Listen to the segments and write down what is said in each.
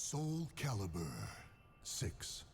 Soul Calibur 6.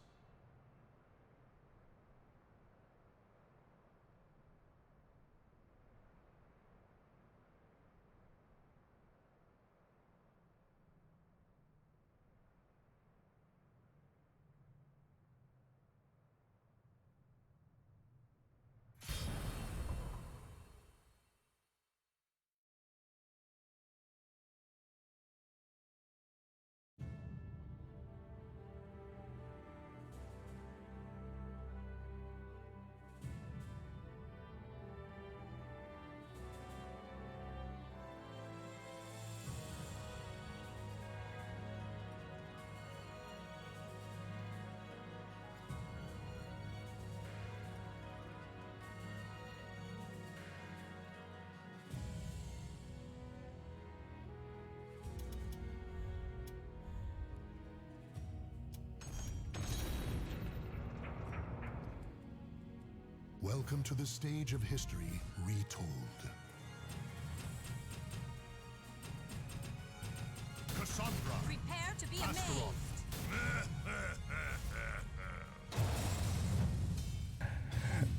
Welcome to the stage of history retold. Cassandra! Prepare to be Astaroth.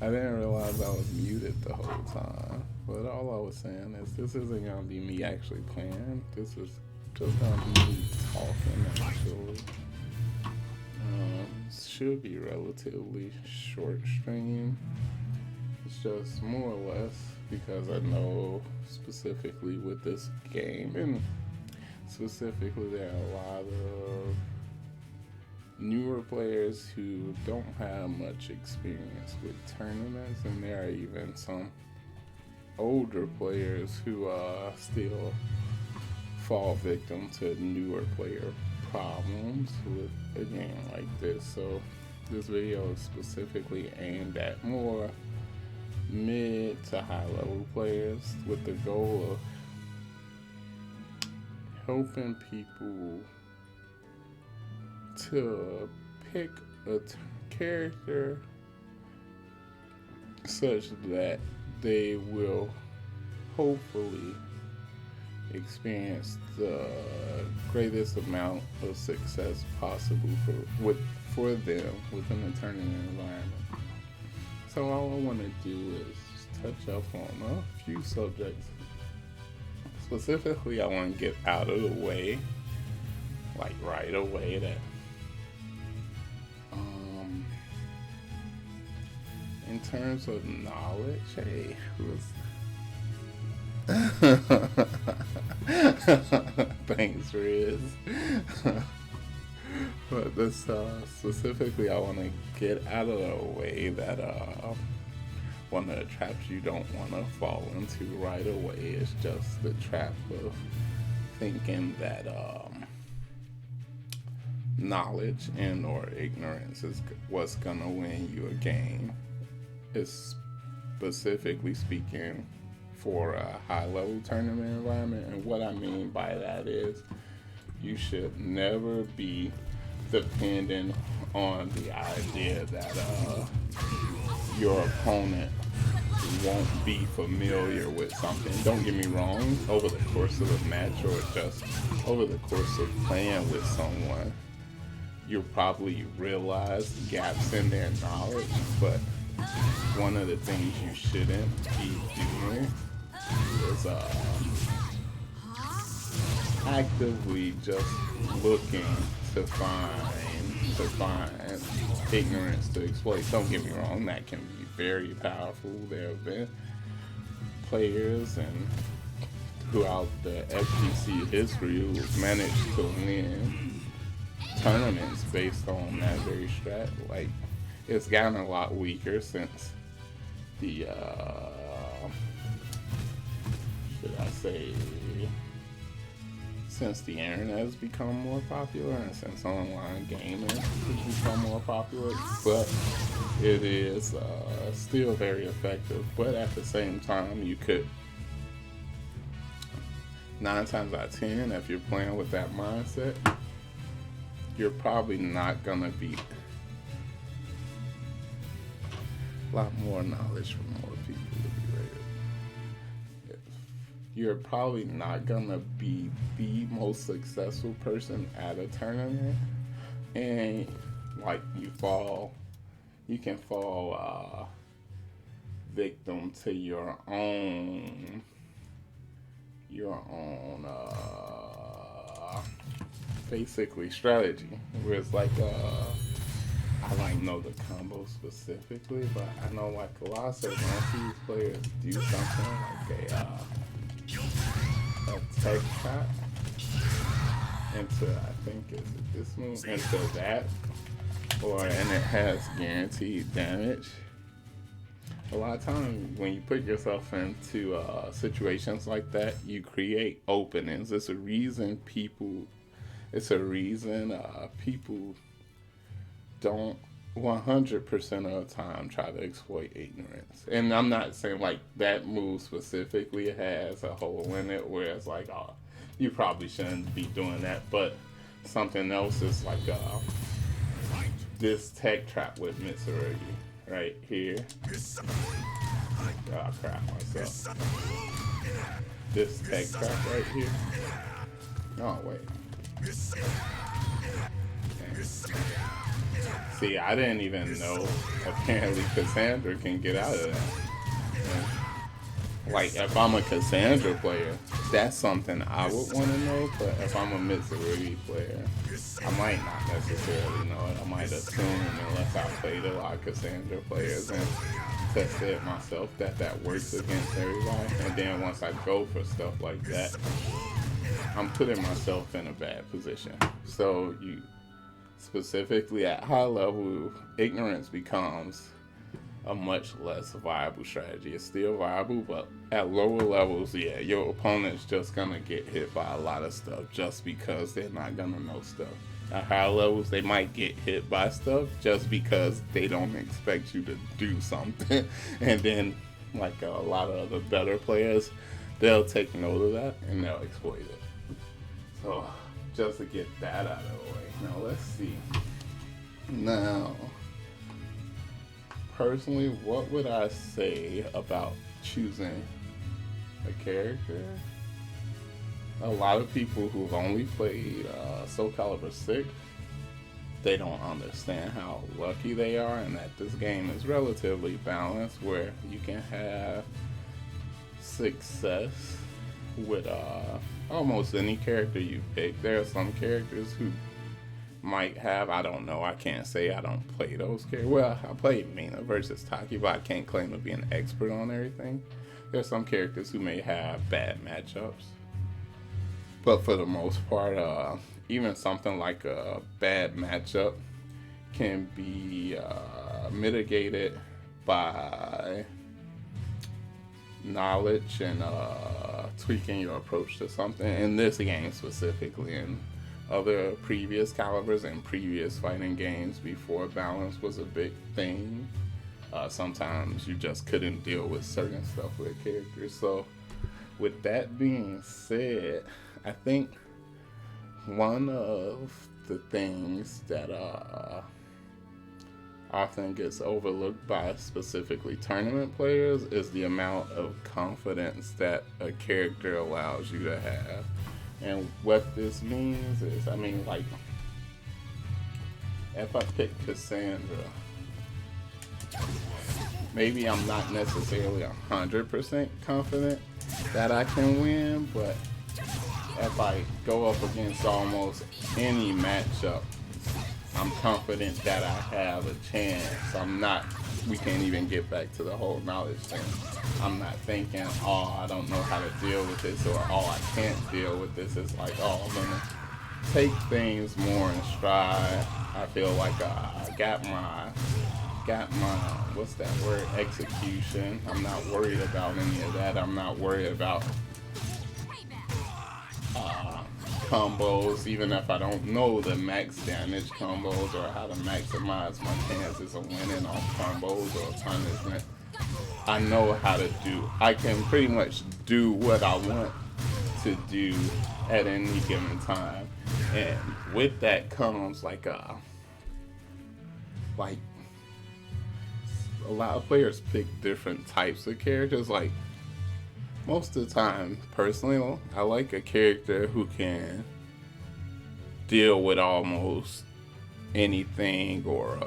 I didn't realize I was muted the whole time. But all I was saying is this isn't gonna be me actually playing. This is just gonna be me talking actually. Should be relatively short stream. It's just more or less because I know specifically with this game and specifically there are a lot of newer players who don't have much experience with tournaments, and there are even some older players who still fall victim to newer player problems with a game like this. So this video is specifically aimed at more mid to high level players with the goal of helping people to pick a character such that they will hopefully experience the greatest amount of success possible for them within the tournament environment. So all I want to do is touch up on a few subjects. Specifically, I want to get out of the way, like right away, that in terms of knowledge, hey, thanks, Riz. But this specifically, I want to get out of the way that one of the traps you don't want to fall into right away is just the trap of thinking that knowledge and or ignorance is what's gonna win you a game. It's specifically speaking for a high-level tournament environment, and what I mean by that is you should never be dependent on the idea that your opponent won't be familiar with something. Don't get me wrong, over the course of a match or just over the course of playing with someone, you'll probably realize gaps in their knowledge, but one of the things you shouldn't be doing is actively just looking to find ignorance to exploit. Don't get me wrong, that can be very powerful. There have been players and throughout the FGC history who've managed to win tournaments based on that very strat. Like, it's gotten a lot weaker since the should I say since the internet has become more popular and since online gaming has become more popular, but it is still very effective. But at the same time, you could 9 times out of 10, if you're playing with that mindset, you're probably not gonna beat a lot more knowledge from more people to be rated. you're probably not gonna be the most successful person at a tournament, and like you can fall victim to your own basically strategy, where it's like I like know the combo specifically, but I know like Colossus, once these players do something like a tech shot into, I think is it this move, into that, and it has guaranteed damage. A lot of times when you put yourself into situations like that, you create openings. It's a reason people don't 100% of the time try to exploit ignorance. And I'm not saying like that move specifically has a hole in it where it's like, oh, you probably shouldn't be doing that. But something else is like this tech trap with Mitsurugi right here. Oh crap myself. This tech trap right here. Oh wait. See, I didn't even know apparently Cassandra can get out of that. Like, if I'm a Cassandra player, that's something I would want to know, but if I'm a Mitsurugi player, I might not necessarily know it. I might assume, unless I played a lot of Cassandra players and tested it myself, that works against everybody. And then once I go for stuff like that, I'm putting myself in a bad position. So you specifically at high level, ignorance becomes a much less viable strategy. It's still viable, but at lower levels, yeah, your opponent's just gonna get hit by a lot of stuff just because they're not gonna know stuff. At higher levels, they might get hit by stuff just because they don't expect you to do something. And then, like a lot of other better players, they'll take note of that and they'll exploit it. So, just to get that out of the way. Now, let's see. Now, personally, what would I say about choosing a character? A lot of people who've only played Soul Calibur 6, they don't understand how lucky they are and that this game is relatively balanced, where you can have success with almost any character you pick. There are some characters who might have, I don't know, I can't say I don't play those characters. Well, I played Mina versus Taki, but I can't claim to be an expert on everything. There are some characters who may have bad matchups. But for the most part, even something like a bad matchup can be mitigated by knowledge and tweaking your approach to something. In this game specifically, and other previous calibers and previous fighting games before balance was a big thing, sometimes you just couldn't deal with certain stuff with characters. So with that being said, I think one of the things that often gets overlooked by specifically tournament players is the amount of confidence that a character allows you to have. And what this means is, I mean, like, if I pick Cassandra, maybe I'm not necessarily 100% confident that I can win, but if I go up against almost any matchup, I'm confident that I have a chance. We can't even get back to the whole knowledge thing. I'm not thinking, oh, I don't know how to deal with this, or oh, I can't deal with this. It's like, oh, I'm gonna take things more in stride. I feel like I got my, what's that word, execution. I'm not worried about any of that. I'm not worried about combos, even if I don't know the max damage combos or how to maximize my chances of winning on combos or punishment. I know how to I can pretty much do what I want to do at any given time. And with that comes like a lot of players pick different types of characters. Like most of the time, personally, I like a character who can deal with almost anything, or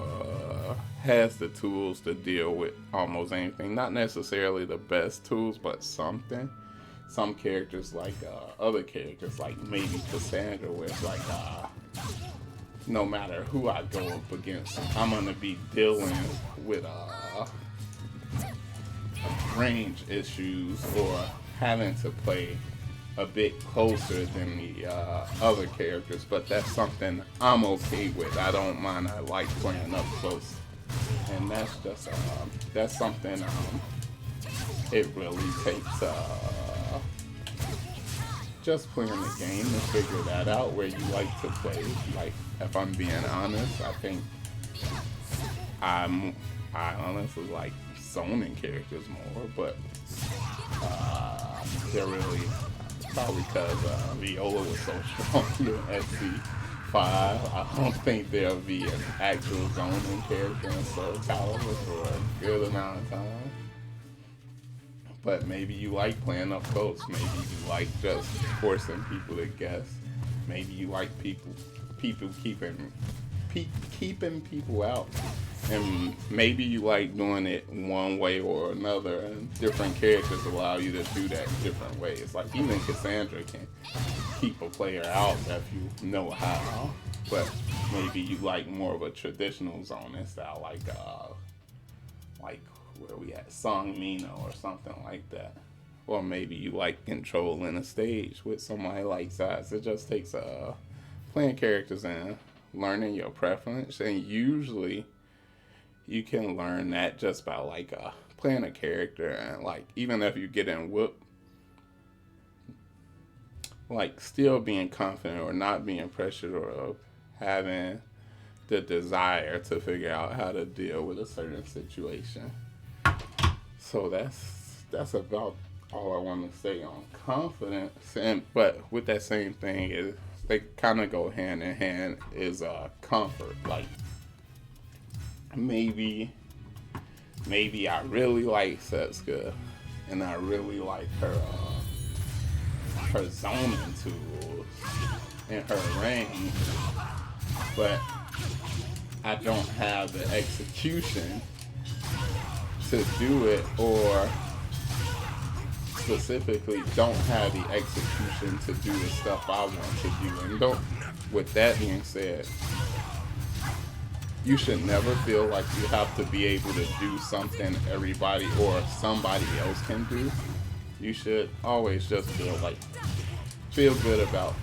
has the tools to deal with almost anything. Not necessarily the best tools, but something. Some characters, like other characters, like maybe Cassandra, where it's like no matter who I go up against, I'm gonna be dealing with range issues, or having to play a bit closer than the other characters. But that's something I'm okay with. I don't mind. I like playing up close, and that's just that's something it really takes just playing the game to figure that out, where you like to play. Like, if I'm being honest, I think I honestly like zoning characters more, but they're really probably because Viola was so strong in SC5. I don't think there'll be an actual zoning character in Soul Calibur for a good amount of time. But maybe you like playing up close. Maybe you like just forcing people to guess. Maybe you like people keeping people out. And maybe you like doing it one way or another, and different characters allow you to do that different ways. Like, even Cassandra can keep a player out if you know how. But maybe you like more of a traditional zoning style, like where we at Song Mino or something like that. Or maybe you like controlling a stage with somebody like Zaz. It just takes playing characters and learning your preference, and usually you can learn that just by like playing a character, and like even if you get in whoop, like still being confident or not being pressured, or having the desire to figure out how to deal with a certain situation. So that's about all I want to say on confidence. But with that same thing, is they kind of go hand in hand, is comfort. Like, maybe I really like Setsuka, and I really like her zoning tools and her range, but I don't have the execution to do it, or specifically don't have the execution to do the stuff I want to do. And don't, with that being said, you should never feel like you have to be able to do something everybody or somebody else can do. You should always just feel good about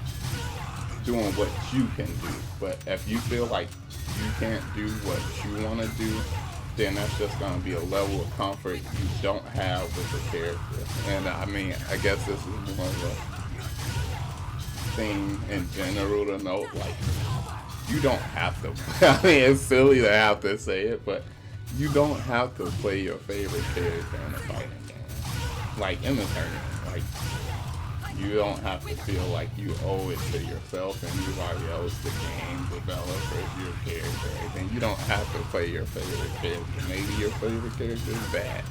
doing what you can do. But if you feel like you can't do what you want to do, then that's just going to be a level of comfort you don't have with the character. And I mean, I guess this is more of a thing in general to note. Like, you don't have to. I mean, it's silly to have to say it, but you don't have to play your favorite character in a fighting game. Like, in the tournament, like, you don't have to feel like you owe it to yourself and anybody else, the game developers, your character, anything. You don't have to play your favorite character. Maybe your favorite character is bad.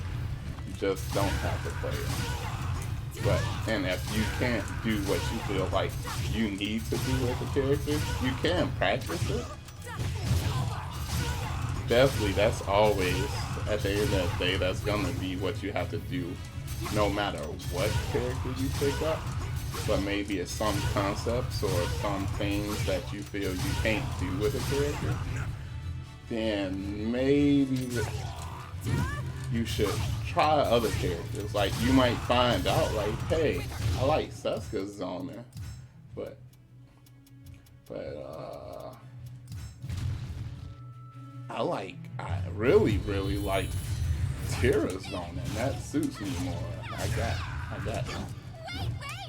You just don't have to play it. But, and if you can't do what you feel like you need to do with the character, you can practice it. Definitely, that's always, at the end of the day, that's gonna be what you have to do, no matter what character you pick up. But maybe it's some concepts or some things that you feel you can't do with a character, then maybe you should try other characters. Like, you might find out, like, hey, I like Setsuka's zoning, but I really like Tira's zoning. That suits me more. I got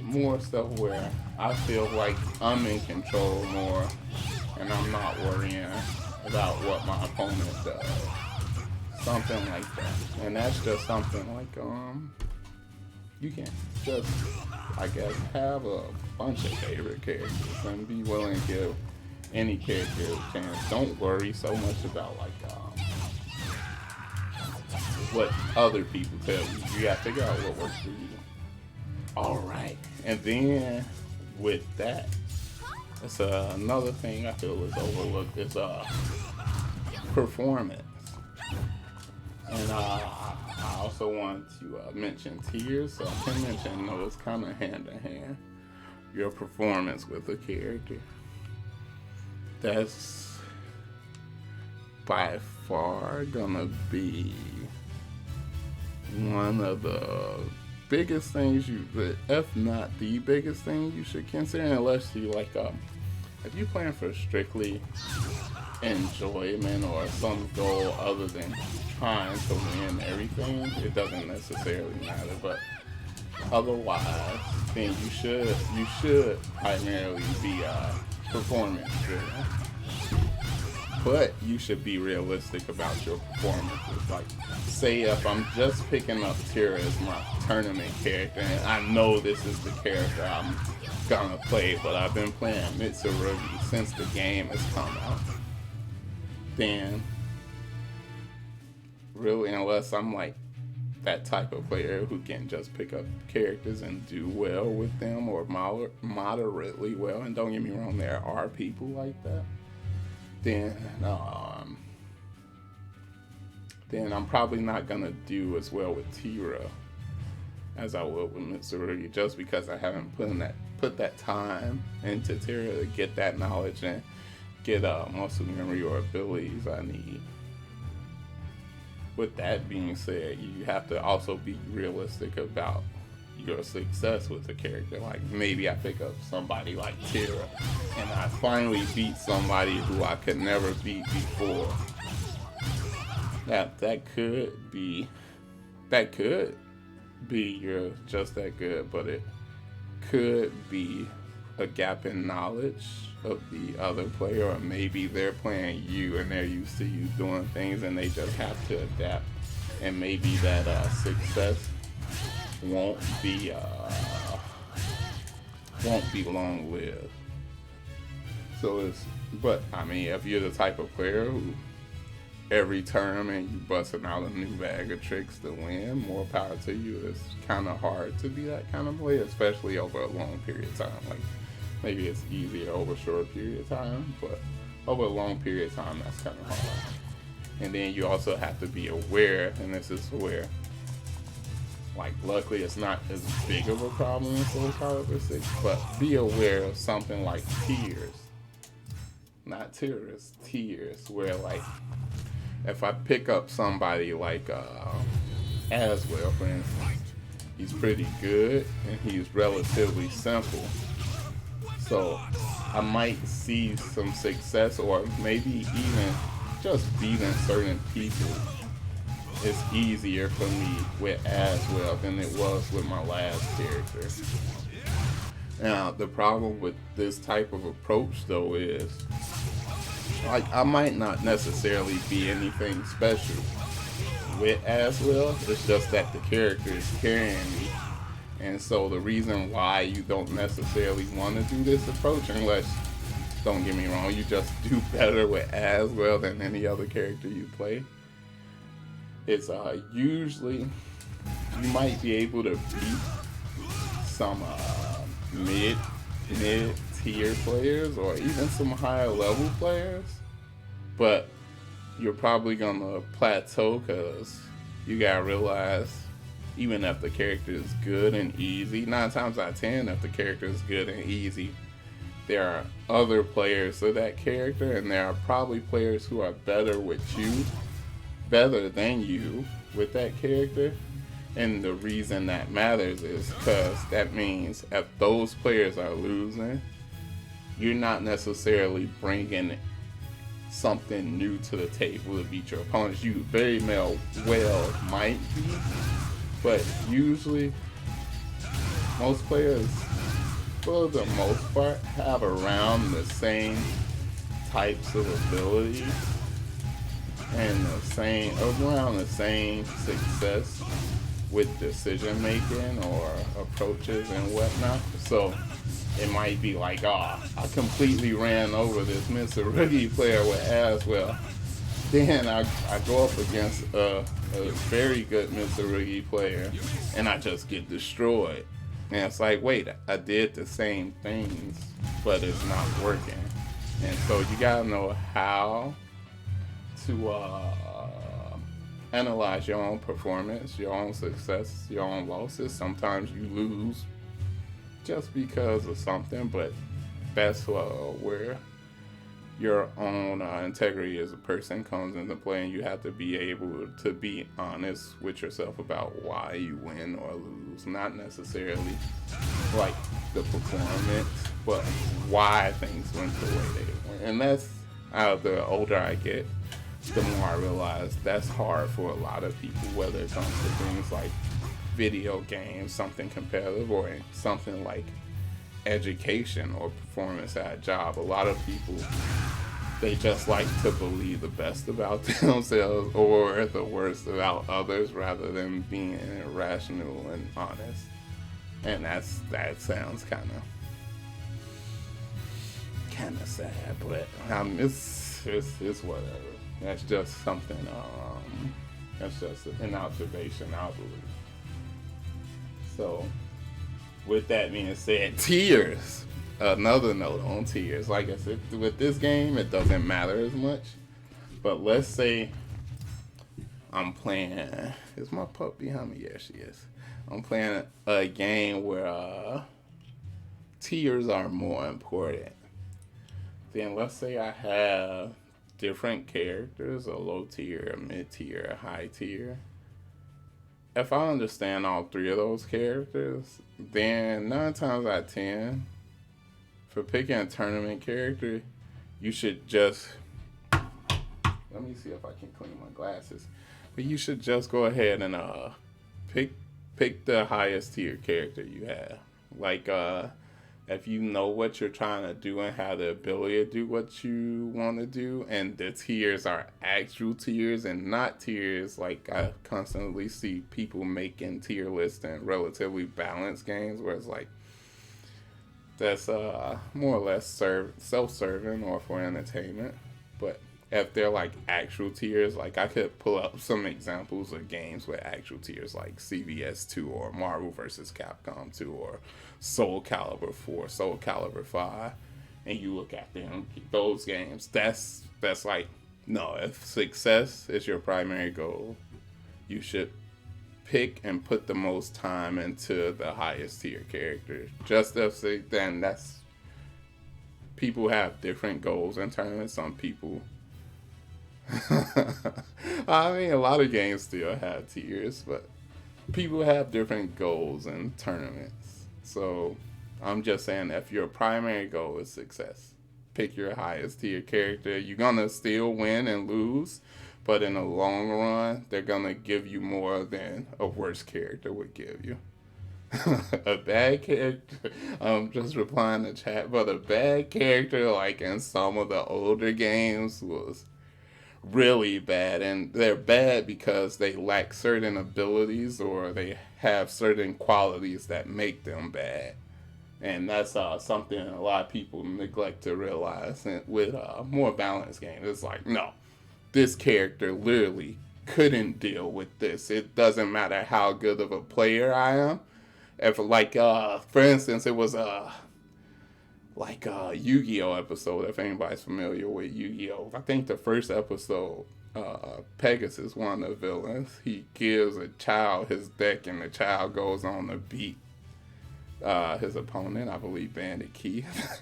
more stuff where I feel like I'm in control more, and I'm not worrying about what my opponent does. Something like that. And that's just something like, you can just, I guess, have a bunch of favorite characters and be willing to give any character a chance. Don't worry so much about, like, what other people tell you. You gotta figure out what works for you. All right, and then with that, it's another thing I feel is overlooked is performance. And I also want to mention tiers, so I can mention those kind of hand in hand. Your performance with a character. That's by far gonna be one of the biggest things if not the biggest thing you should consider, unless you like, if you're playing for strictly enjoyment or some goal other than trying to win everything, it doesn't necessarily matter. But otherwise, then you should primarily be performance driven. But you should be realistic about your performances. Like, say if I'm just picking up Tira as my tournament character, and I know this is the character I'm gonna play, but I've been playing Mitsurugi since the game has come out, then really, unless I'm like that type of player who can just pick up characters and do well with them, or moderately well, and don't get me wrong, there are people like that, then I'm probably not gonna do as well with Tira as I would with Mitsurugi, just because I haven't put that time into Tira to get that knowledge and get muscle memory or abilities I need. With that being said, you have to also be realistic about your success with the character. Like, maybe I pick up somebody like Tira and I finally beat somebody who I could never beat before. That could be you're just that good, but it could be a gap in knowledge of the other player, or maybe they're playing you and they're used to you doing things and they just have to adapt, and maybe that success won't be long lived. So but I mean, if you're the type of player who every tournament you busting out a new bag of tricks to win, more power to you. It's kind of hard to be that kind of player, especially over a long period of time. Like, maybe it's easier over a short period of time, but over a long period of time, that's kind of hard. And then you also have to be aware, and this is where, like, luckily it's not as big of a problem in Soul Calibur 6, but be aware of something like tiers. Not tiers, tiers, where, like, if I pick up somebody like Aswell, for instance, he's pretty good and he's relatively simple. So I might see some success, or maybe even just beating certain people is easier for me with Aswell than it was with my last character. Now, the problem with this type of approach, though, is like, I might not necessarily be anything special with Aswell. It's just that the character is carrying me. And so the reason why you don't necessarily want to do this approach, unless, don't get me wrong, you just do better with Aswell than any other character you play, is usually you might be able to beat some mid-tier players, or even some higher level players, but you're probably gonna plateau, because you gotta realize, even if the character is good and easy, 9 times out of 10, if the character is good and easy, there are other players of that character, and there are probably players who are better than you with that character. And the reason that matters is because that means if those players are losing, you're not necessarily bringing something new to the table to beat your opponents. You very well might be, but usually most players, for the most part, have around the same types of abilities and around the same success with decision making or approaches and whatnot. So it might be like, I completely ran over this Mitsurugi player with Aswell. Then I go up against a very good Mitsurugi player and I just get destroyed. And it's like, wait, I did the same things, but it's not working. And so you gotta know how to analyze your own performance, your own success, your own losses. Sometimes you lose just because of something, but that's where your own integrity as a person comes into play, and you have to be able to be honest with yourself about why you win or lose. Not necessarily like the performance, but why things went the way they went. And that's the older I get, the more I realize that's hard for a lot of people, whether it comes to things like video games, something competitive, or something like education or performance at a job. A lot of people, they just like to believe the best about themselves or the worst about others rather than being rational and honest. And that sounds kind of sad, but it's whatever. That's just something. That's just an observation, I believe. So, with that being said, tears. Another note on tears. Like I said, with this game, it doesn't matter as much. But let's say I'm playing. Is my pup behind me? Yeah, she is. I'm playing a game where tears are more important. Then let's say I have different characters, a low tier, a mid tier, a high tier. If I understand all three of those characters, then 9 times out of 10, for picking a tournament character, you should just, let me see if I can clean my glasses, but you should just go ahead and pick the highest tier character you have. Like, if you know what you're trying to do and have the ability to do what you want to do, and the tiers are actual tiers and not tiers, like I constantly see people making tier lists in relatively balanced games where it's like, that's more or less self-serving or for entertainment. But if they're like actual tiers, like I could pull up some examples of games with actual tiers like CVS 2 or Marvel vs. Capcom 2 or Soul Calibur 4, Soul Calibur 5, and you look at them, those games, that's like, no, if success is your primary goal, you should pick and put the most time into the highest tier character. Just as then that's, people have different goals in tournaments. Some people I mean, a lot of games still have tiers, but people have different goals in tournaments. So I'm just saying, if your primary goal is success, pick your highest tier character. You're gonna still win and lose, but in the long run, they're gonna give you more than a worse character would give you. A bad character, I'm just replying to chat, but a bad character, like in some of the older games, was really bad. And they're bad because they lack certain abilities or they have certain qualities that make them bad. And that's something a lot of people neglect to realize. And with more balanced games, it's like, no, this character literally couldn't deal with this. It doesn't matter how good of a player I am. If, like, for instance, it was like a Yu-Gi-Oh episode, if anybody's familiar with Yu-Gi-Oh. I think the first episode, Pegasus, one of the villains, he gives a child his deck and the child goes on to beat his opponent, I believe Bandit Keith.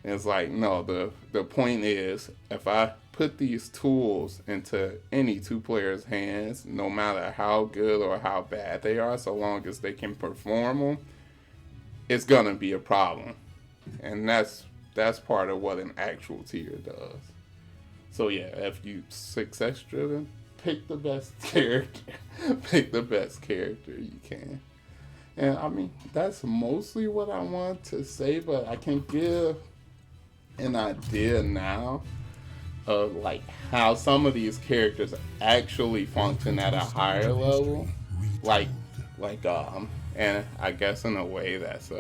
And it's like, no, the point is, if I put these tools into any two players' hands, no matter how good or how bad they are, so long as they can perform them, it's gonna be a problem. And that's part of what an actual tier does. So yeah, if you success driven, pick the best character. Pick the best character you can. And I mean, that's mostly what I want to say, but I can give an idea now of like how some of these characters actually function at a higher level. Like and I guess in a way that's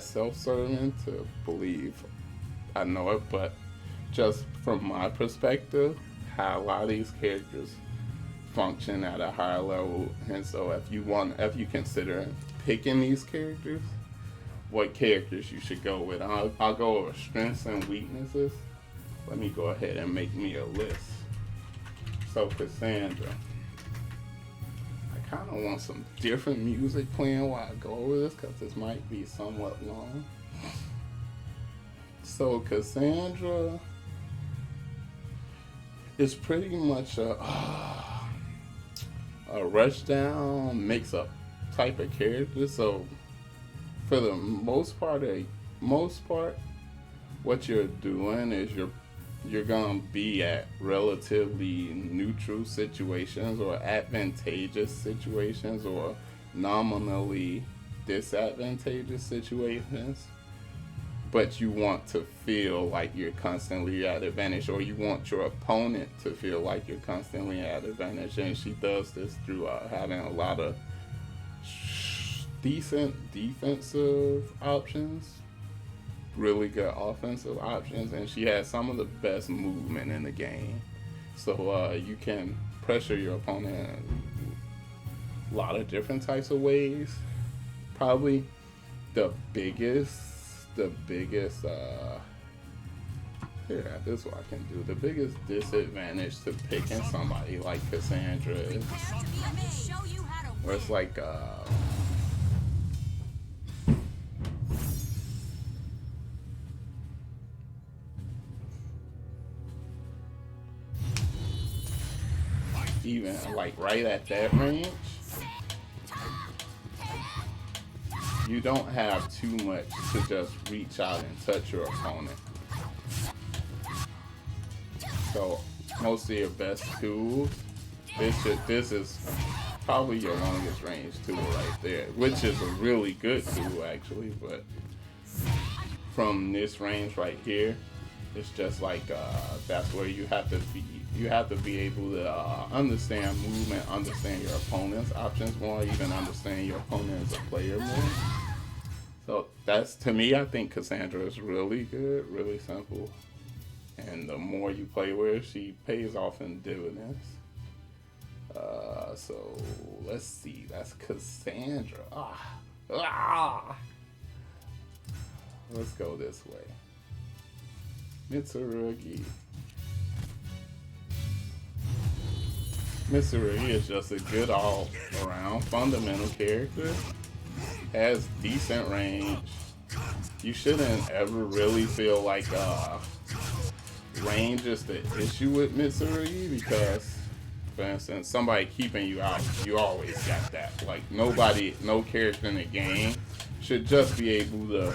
self-serving to believe I know it, but just from my perspective, how a lot of these characters function at a higher level. And so if you consider picking these characters, what characters you should go with. I'll go over strengths and weaknesses. Let me go ahead and make me a list. So Cassandra, I kind of want some different music playing while I go over this because this might be somewhat long. So Cassandra is pretty much a rush down, mix up type of character. So for the most part, what you're doing is you're gonna be at relatively neutral situations or advantageous situations or nominally disadvantageous situations, but you want to feel like you're constantly at advantage, or you want your opponent to feel like you're constantly at advantage. And she does this through having a lot of decent defensive options, really good offensive options, and she has some of the best movement in the game. So you can pressure your opponent in a lot of different types of ways. Probably the biggest here, this is what I can do. The biggest disadvantage to picking somebody like Cassandra is where it's like even like right at that range, you don't have too much to just reach out and touch your opponent. So most of your best tools, this is probably your longest range tool right there, which is a really good tool actually, but from this range right here, it's just like that's where you have to be able to understand movement, understand your opponent's options more, even understand your opponent as a player more. So that's, to me, I think Cassandra is really good, really simple. And the more you play with her, she pays off in dividends. So let's see, that's Cassandra. Let's go this way. Mitsurugi. Mitsurugi is just a good all-around fundamental character. Has decent range. You shouldn't ever really feel like range is the issue with Mitsurugi, because, for instance, somebody keeping you out, you always got that. Like no character in the game should just be able to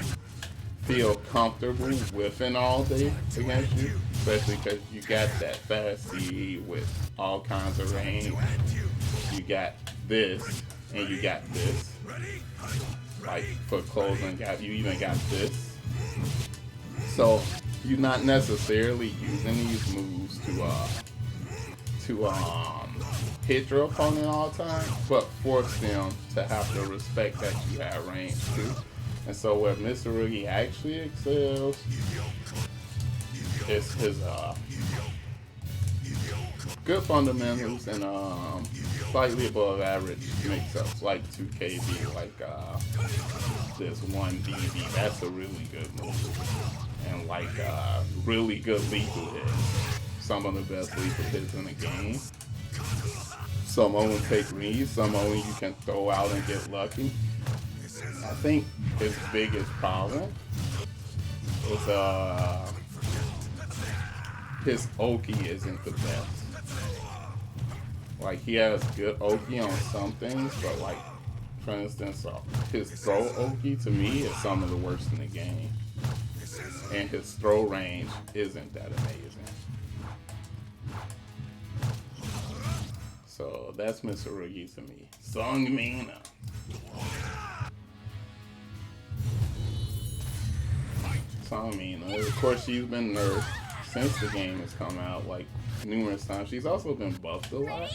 feel comfortable whiffing all day against you, especially because you got that fast CE with all kinds of range. You got this, and you got this. Like for closing, you even got this. So you're not necessarily using these moves to hit your opponent all the time, but force them to have to respect that you have range too. And so where Mitsurugi actually excels is his good fundamentals and slightly above average mix-ups like 2KB, like this 1BB. That's a really good move. And like really good lethal hits. Some of the best lethal hits in the game. Some of them take reads, some of them you can throw out and get lucky. I think his biggest problem is his Oki isn't the best. Like he has good Oki on some things, but like for instance, his throw Oki to me is some of the worst in the game. And his throw range isn't that amazing. So that's Mitsurugi to me. Seongmina. Seongmina. Of course, she's been nerfed since the game has come out, like numerous times. She's also been buffed a lot,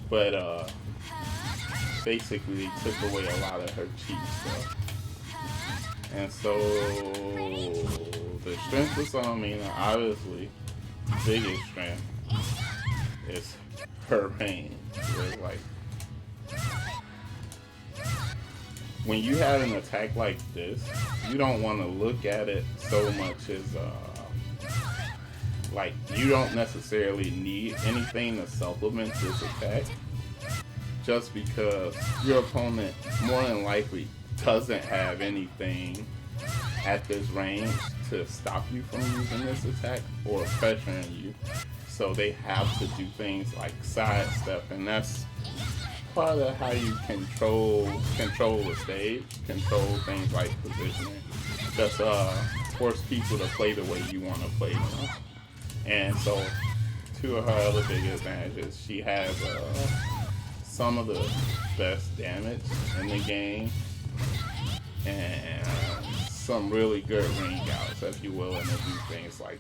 but basically took away a lot of her cheat stuff. And so the strength of Seongmina, obviously, biggest strength is her range. Like when you have an attack like this, you don't want to look at it so much as like you don't necessarily need anything to supplement this attack, just because your opponent more than likely doesn't have anything at this range to stop you from using this attack or pressuring you. So they have to do things like sidestep, and that's part of how you control the stage, control things like positioning. Just force people to play the way you want to play them. And so, two of her other big advantages, she has some of the best damage in the game, and some really good ring outs, if you will, and they do things like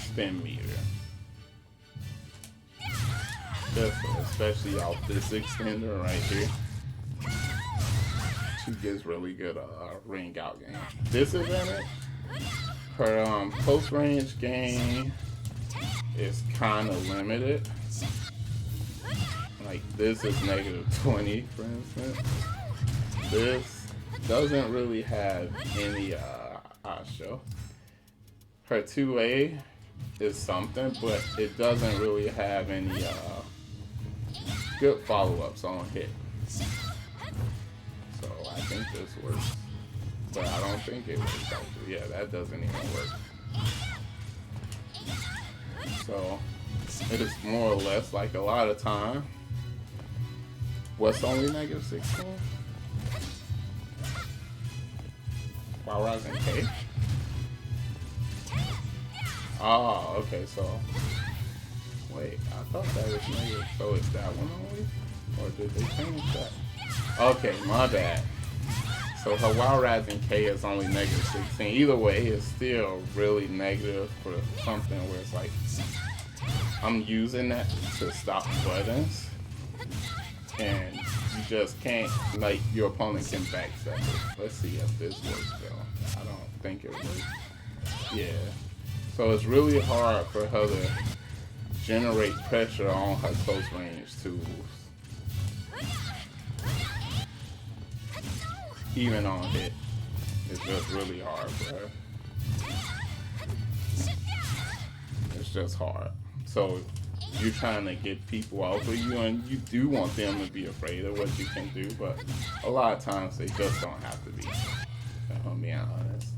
spin meter. Just especially off this extender right here, she gets really good ring out game. Disadvantage, her close range game is kind of limited. Like this is -20, for instance. This doesn't really have any I'll show. Her 2A is something, but it doesn't really have any good follow-ups on hit. So I think this works, but I don't think it works actually. Yeah, that doesn't even work. So it is more or less like a lot of time. What's only -16? While rising K? Oh, okay, so wait, I thought that was negative. So it's that one only? Or did they change that? Okay, my bad. So her Wild Rising K is only -16. Either way, it's still really negative for something where it's like, I'm using that to stop buttons, and you just can't, like, your opponent can backstep it. Let's see if this works though. I don't think it works. Yeah. So it's really hard for her to generate pressure on her close range tools. Even on hit. It's just really hard for her. It's just hard. So you're trying to get people off of you, and you do want them to be afraid of what you can do, but a lot of times they just don't have to be, if I'm being honest.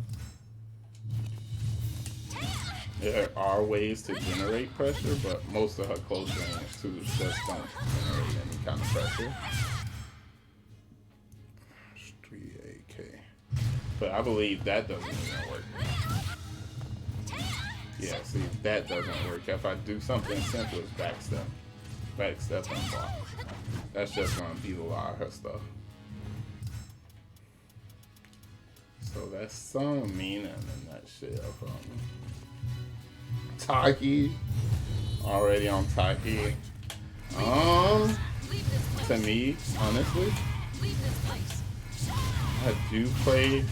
There are ways to generate pressure, but most of her close range tools just don't generate any kind of pressure. 3AK. But I believe that doesn't even work. Yeah, see, that doesn't work. If I do something simple as backstep and block, that's just gonna beat a lot of her stuff. So that's some meaning in that shit. Taki, already on Taki. To me, honestly, I do play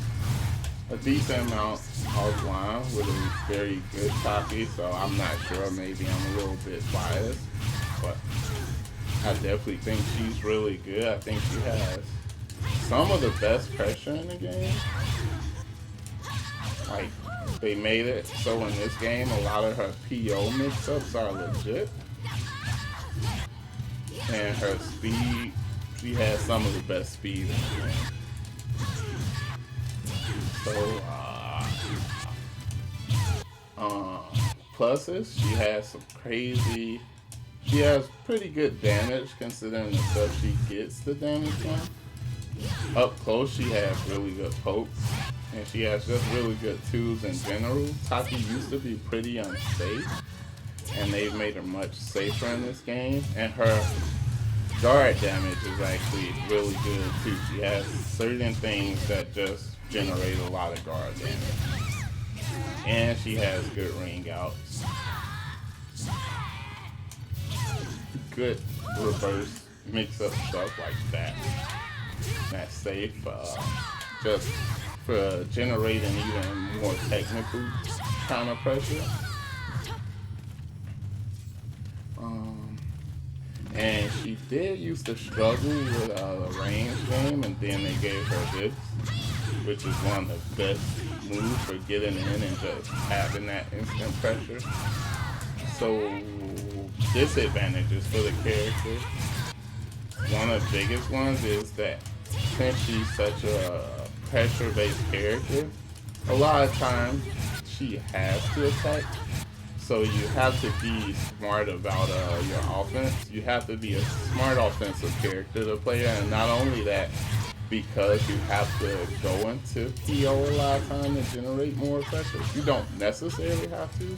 a decent amount offline with a very good Taki, so I'm not sure, maybe I'm a little bit biased, but I definitely think she's really good. I think she has some of the best pressure in the game. Like, they made it so in this game a lot of her PO mix-ups are legit. And her speed, she has some of the best speed in the game. So, pluses, she has some crazy, she has pretty good damage considering the stuff she gets the damage from. Up close, she has really good pokes, and she has just really good tools in general. Taki used to be pretty unsafe, and they've made her much safer in this game, and her guard damage is actually really good too. She has certain things that just generate a lot of guard damage. And she has good ring outs. Good reverse mix-up stuff like that. That's safe. Just for generating even more technical kind of pressure. And she did used to struggle with the range game, and then they gave her this, which is one of the best moves for getting in and just having that instant pressure. So, disadvantages for the character. One of the biggest ones is that since she's such a pressure-based character, a lot of times she has to attack. So you have to be smart about your offense. You have to be a smart offensive character to play, and not only that, because you have to go into PO a lot of time to generate more pressure. You don't necessarily have to,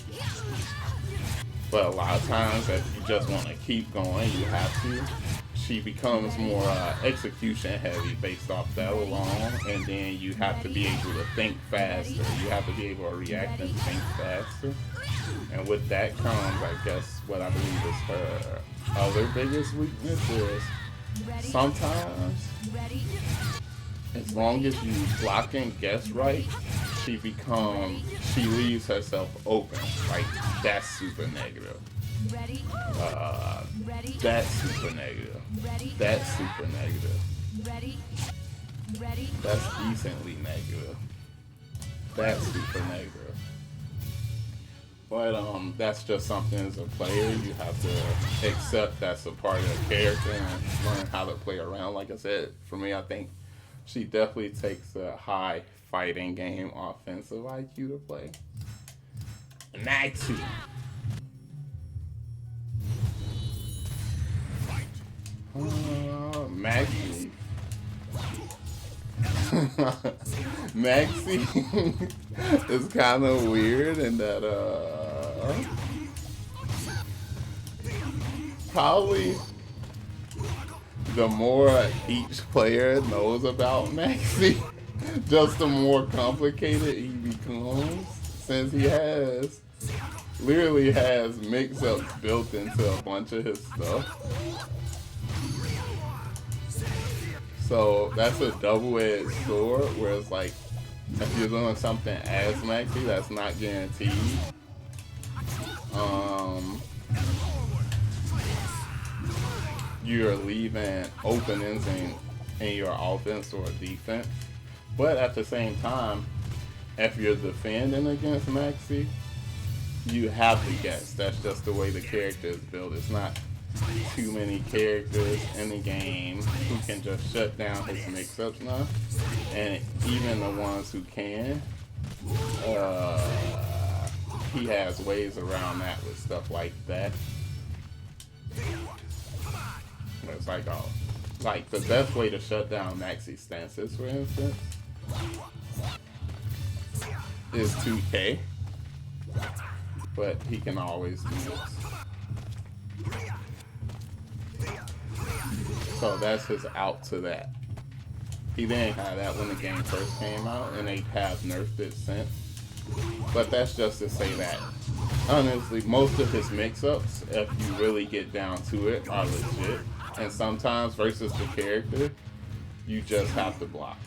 but a lot of times if you just want to keep going, you have to. She becomes more execution heavy based off that alone, and then you have to be able to think faster. You have to be able to react and think faster. And with that comes, I guess, what I believe is her other biggest weakness is sometimes, as long as you block and guess right, she leaves herself open. Like, that's super negative. That's super negative. That's super negative. That's decently negative. That's super negative. But that's just something as a player you have to accept that's a part of the character and learn how to play around. Like I said, for me, I think she definitely takes a high fighting game offensive IQ to play. Maxi. Maxi. Maxi is kind of weird in that probably the more each player knows about Maxi, just the more complicated he becomes, since he literally has mix-ups built into a bunch of his stuff. So that's a double-edged sword, where it's like, if you're doing something as Maxi, that's not guaranteed. You're leaving openings in your offense or defense. But at the same time, if you're defending against Maxi, you have to guess. That's just the way the character is built. It's not too many characters in the game who can just shut down his mix-ups now, and even the ones who can, he has ways around that with stuff like that. It's like the best way to shut down Maxi stances, for instance, is 2K, but he can always do this. So that's his out to that. He didn't have that when the game first came out, and they have nerfed it since. But that's just to say that, honestly, most of his mix-ups, if you really get down to it, are legit. And sometimes, versus the character, you just have to block.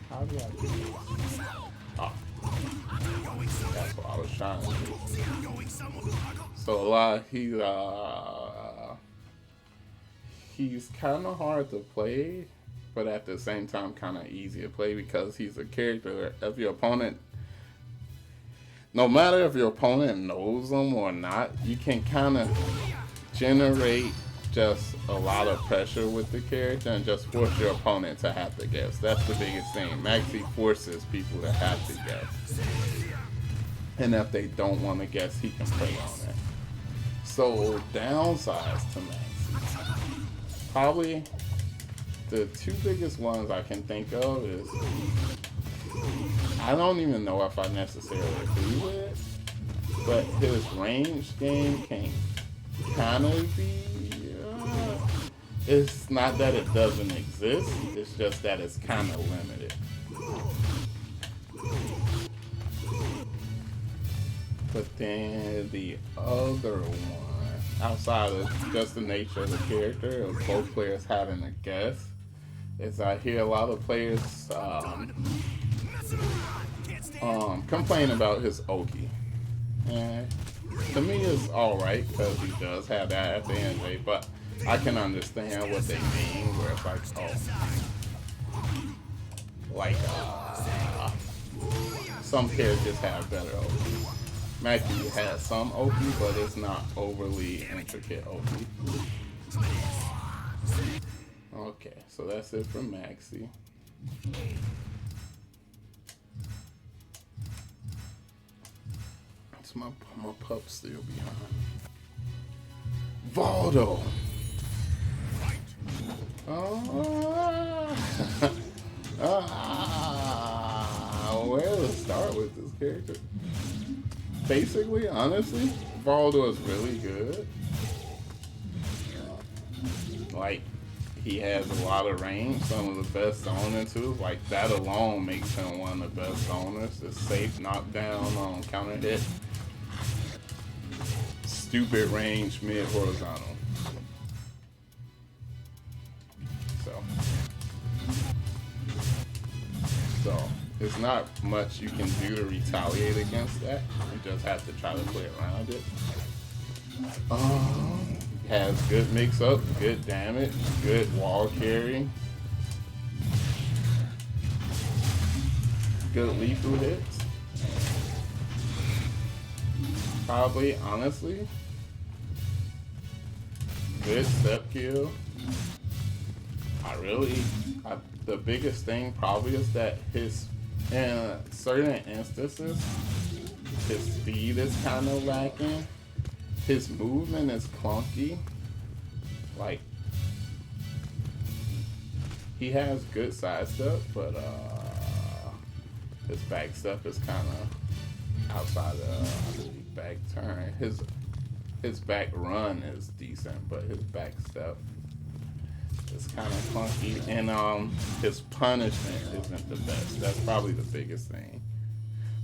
How do I do this? Oh. That's what I was trying to do. So a lot, he's kind of hard to play, but at the same time kind of easy to play, because he's a character. If your opponent, no matter if your opponent knows him or not, you can kind of generate just a lot of pressure with the character and just force your opponent to have to guess. That's the biggest thing. Maxi forces people to have to guess. And if they don't want to guess, he can play on it. So, downsides to Maxi. Probably the two biggest ones I can think of is, I don't even know if I necessarily agree with it, but his range game can kind of be, it's not that it doesn't exist, it's just that it's kind of limited. But then the other one, outside of just the nature of the character of both players having a guess, is I hear a lot of players complain about his Oki. And to me, it's alright because he does have that at the end of the day, but I can understand what they mean, where it's like, some characters have better OP. Maxie has some OP, but it's not overly intricate OP. Okay, so that's it for Maxie. It's my pup still behind. Voldo! Where to start with this character? Basically, honestly, Voldo is really good. Like, he has a lot of range, some of the best zoners too. Like, that alone makes him one of the best zoners. It's safe knockdown on counter hit. Stupid range mid horizontal. So there's not much you can do to retaliate against that. You just have to try to play around it. Has good mix up, good damage, good wall carry, good lethal hits. Probably, honestly, good step kill. The biggest thing probably is that in certain instances, his speed is kind of lacking. His movement is clunky. Like, he has good side step, but his back step is kind of outside of back turn. His back run is decent, but his back step is kind of clunky, and his punishment isn't the best. That's probably the biggest thing.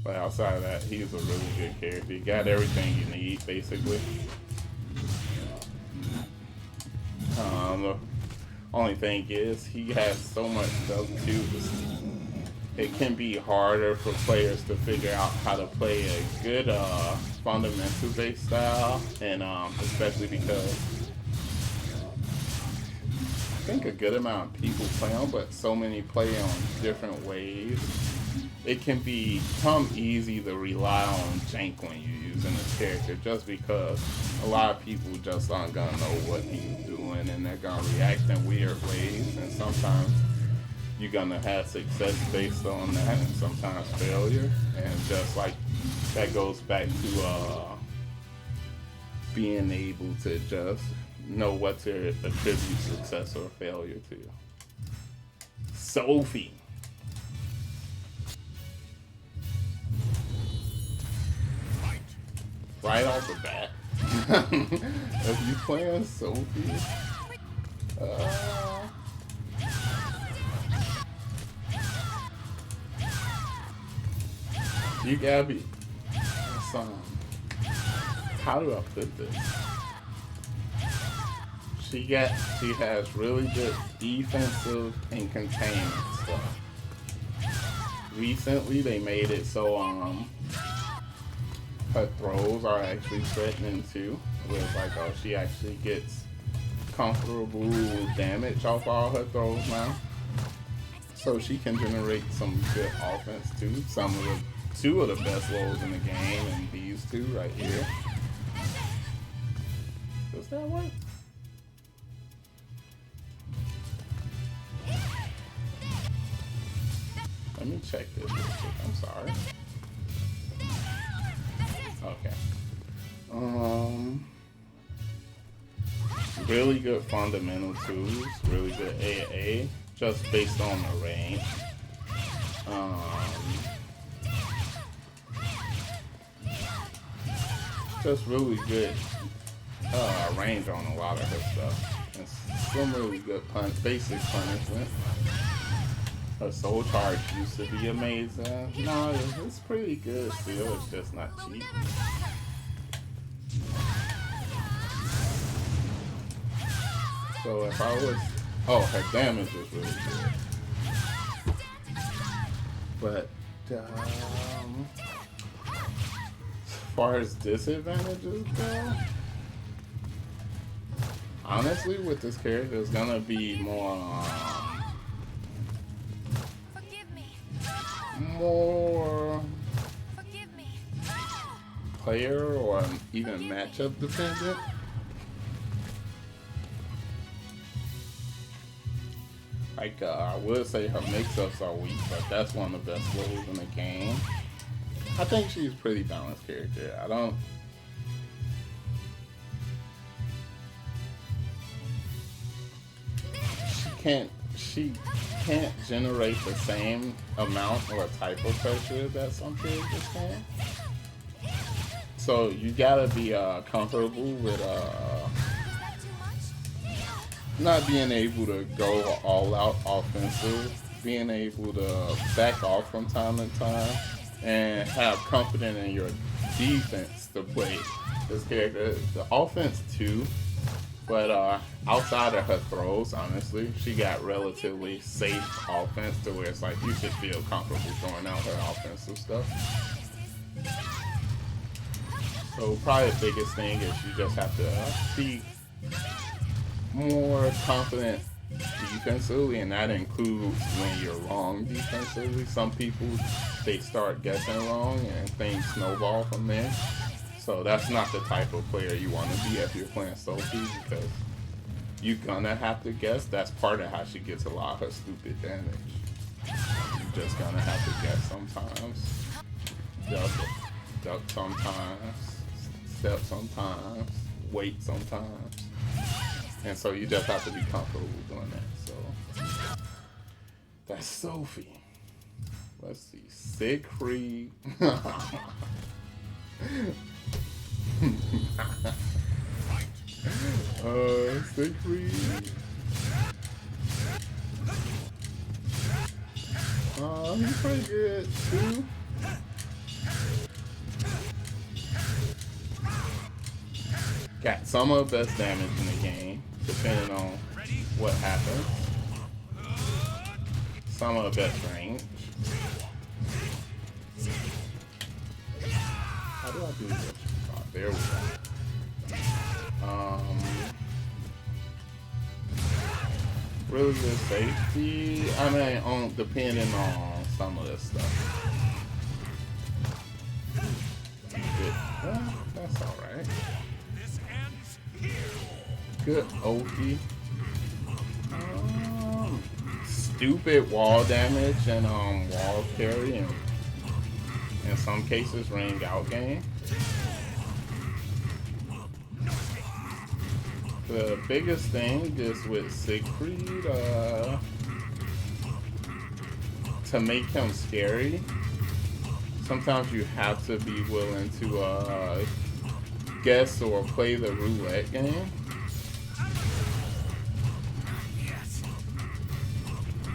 But outside of that, he's a really good character. You got everything you need, basically. The only thing is, he has so much stuff too. It can be harder for players to figure out how to play a good fundamental-based style, and especially because I think a good amount of people play on, but so many play on different ways. It can become easy to rely on jank when you're using this character, just because a lot of people just aren't gonna know what he's doing, and they're gonna react in weird ways, and sometimes you're gonna have success based on that, and sometimes failure. And just like that goes back to being able to just know what to attribute success or failure to. Sophie. Right off the bat. If you playing Sophie, you gotta be how do I put this? She has really good defensive and containment stuff. Recently they made it so her throws are actually threatening too. Where it's like, oh, she actually gets comfortable damage off all her throws now. So she can generate some good offense too. Two of the best rolls in the game, and these two right here. Does that work? Let me check this real quick. I'm sorry. Okay. Really good fundamental tools, really good AA, just based on the range. Just really good range on a lot of her stuff. And some really good basic punishment. Her soul charge used to be amazing. No, it's pretty good still, it's just not cheap. So if I was, her damage is really good. But far as disadvantages go, honestly, with this character, it's gonna be more player or even matchup dependent. Like, I would say her mix-ups are weak, but that's one of the best roles in the game. I think she's a pretty balanced character. She can't generate the same amount or type of pressure that some characters can. So you gotta be comfortable with not being able to go all out offensive, being able to back off from time to time, and have confidence in your defense to play this character. The offense too, but outside of her throws, honestly, she got relatively safe offense to where it's like you should feel comfortable throwing out her offensive stuff. So probably the biggest thing is you just have to be more confident defensively, and that includes when you're wrong defensively. Some people, they start guessing wrong and things snowball from there. So that's not the type of player you want to be if you're playing Sophie, because you're gonna have to guess. That's part of how she gets a lot of her stupid damage. You're just gonna have to guess sometimes, duck sometimes, step sometimes, wait sometimes. And so you just have to be comfortable doing that. So that's Sophie. Let's see, Siegfried. Siegfried. He's pretty good too. Got some of the best damage in the game, depending on what happens. Some of the best range. How do I do this? Oh, there we go. Really good safety. I mean, depending on some of this stuff. Well, that's all right. Good Oki. Stupid wall damage and wall carry, and in some cases ring out game. The biggest thing is with Siegfried, to make him scary, sometimes you have to be willing to guess or play the roulette game.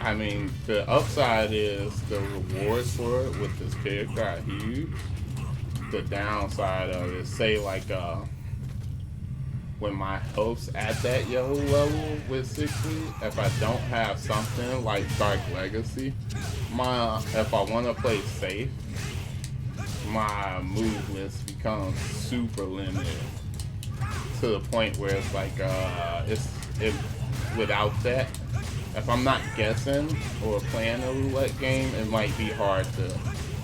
I mean, the upside is the rewards for it with this character are huge. The downside of it, say like when my health's at that yellow level with Siegfried, if I don't have something like Dark Legacy, if I want to play safe, my move list becomes super limited to the point where it's like without that, if I'm not guessing or playing a roulette game, it might be hard to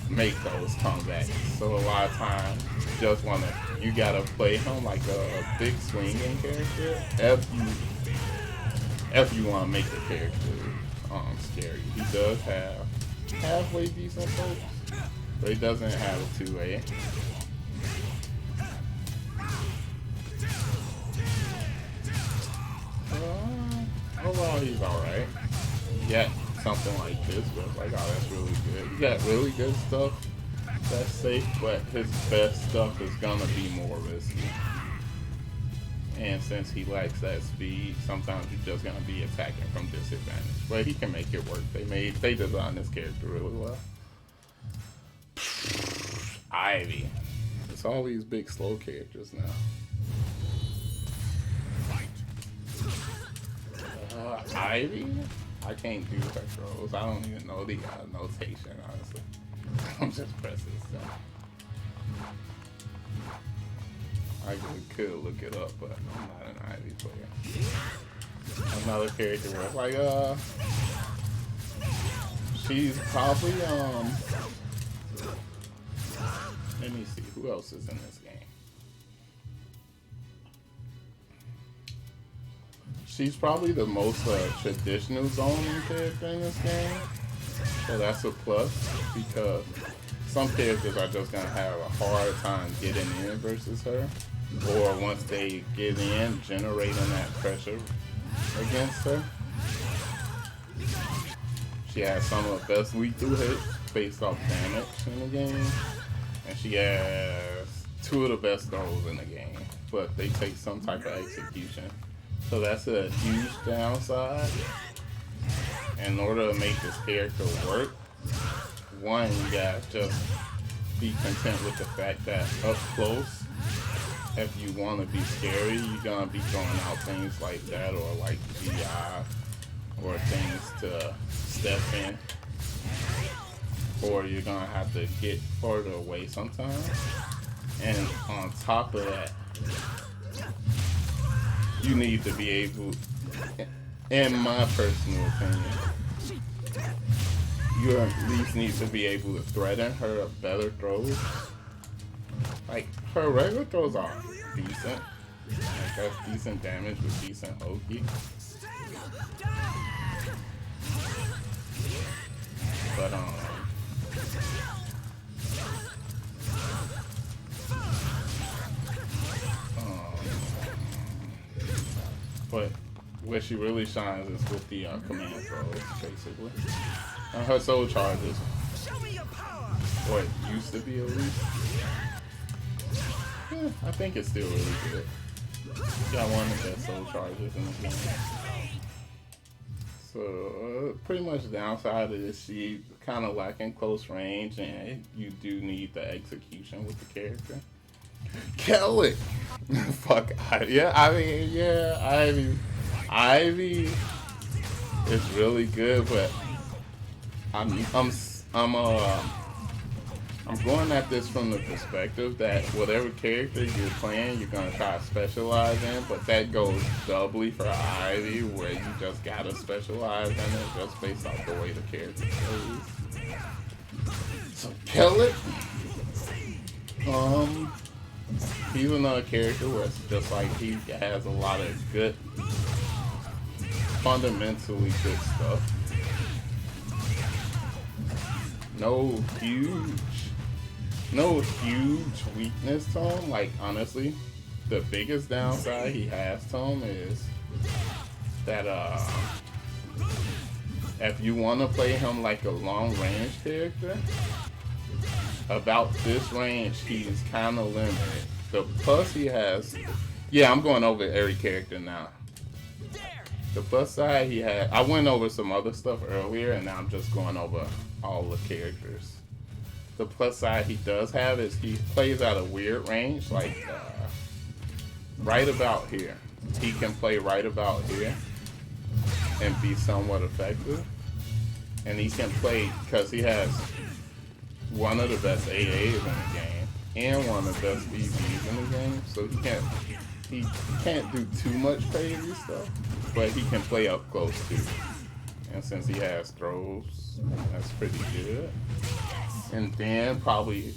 make those comebacks. So a lot of times, you gotta play him like a big swinging character if you want to make the character scary. He does have halfway decent folks, but he doesn't have a 2A. Overall, he's alright. You got something like this, but it's like, oh, that's really good. You got really good stuff that's safe, but his best stuff is gonna be more risky. And since he lacks that speed, sometimes you're just gonna be attacking from disadvantage. But he can make it work. They designed this character really well. Ivy. It's all these big slow characters now. Ivy? I can't do her throws. I don't even know the notation, honestly. I'm just pressing stuff. I could look it up, but I'm not an Ivy player. Another character where it's like, she's probably, let me see, who else is in this game? She's probably the most traditional zoning character in this game. So that's a plus, because some characters are just going to have a hard time getting in versus her. Or once they get in, generating that pressure against her. She has some of the best lethal hits based off damage in the game. And she has two of the best throws in the game. But they take some type of execution. So that's a huge downside. In order to make this character work, one, you gotta just be content with the fact that up close, if you want to be scary, you're gonna be throwing out things like that, or like GI, or things to step in, or you're gonna have to get further away sometimes. And on top of that, you need to be able, in my personal opinion, you at least need to be able to threaten her better throws. Like, her regular throws are decent. Like, that's decent damage with decent hokey. But, but where she really shines is with the command throws, basically. And her soul charges, or it used to be at least. Yeah, I think it's still really good. Got one of the best soul charges in the game. So pretty much the downside is she kind of lacking close range, and you do need the execution with the character. Kelly! Fuck, yeah, I mean, yeah, Ivy is really good, but I'm going at this from the perspective that whatever character you're playing, you're gonna try to specialize in, but that goes doubly for Ivy, where you just gotta specialize in it just based off the way the character goes. So kill it. He's another character where it's just like he has a lot of good, fundamentally good stuff. No huge weakness to him. Like, honestly, the biggest downside he has to him is that if you want to play him like a long range character, about this range he's kind of limited. The plus he has, yeah, I'm going over every character now. The plus side he had, I went over some other stuff earlier, and now I'm just going over all the characters. The plus side he does have is he plays at a weird range, like right about here. He can play right about here and be somewhat effective. And he can play, because he has one of the best AAs in the game and one of the best BBs in the game, so he can't do too much crazy stuff, but he can play up close too. And since he has throws, that's pretty good. And then probably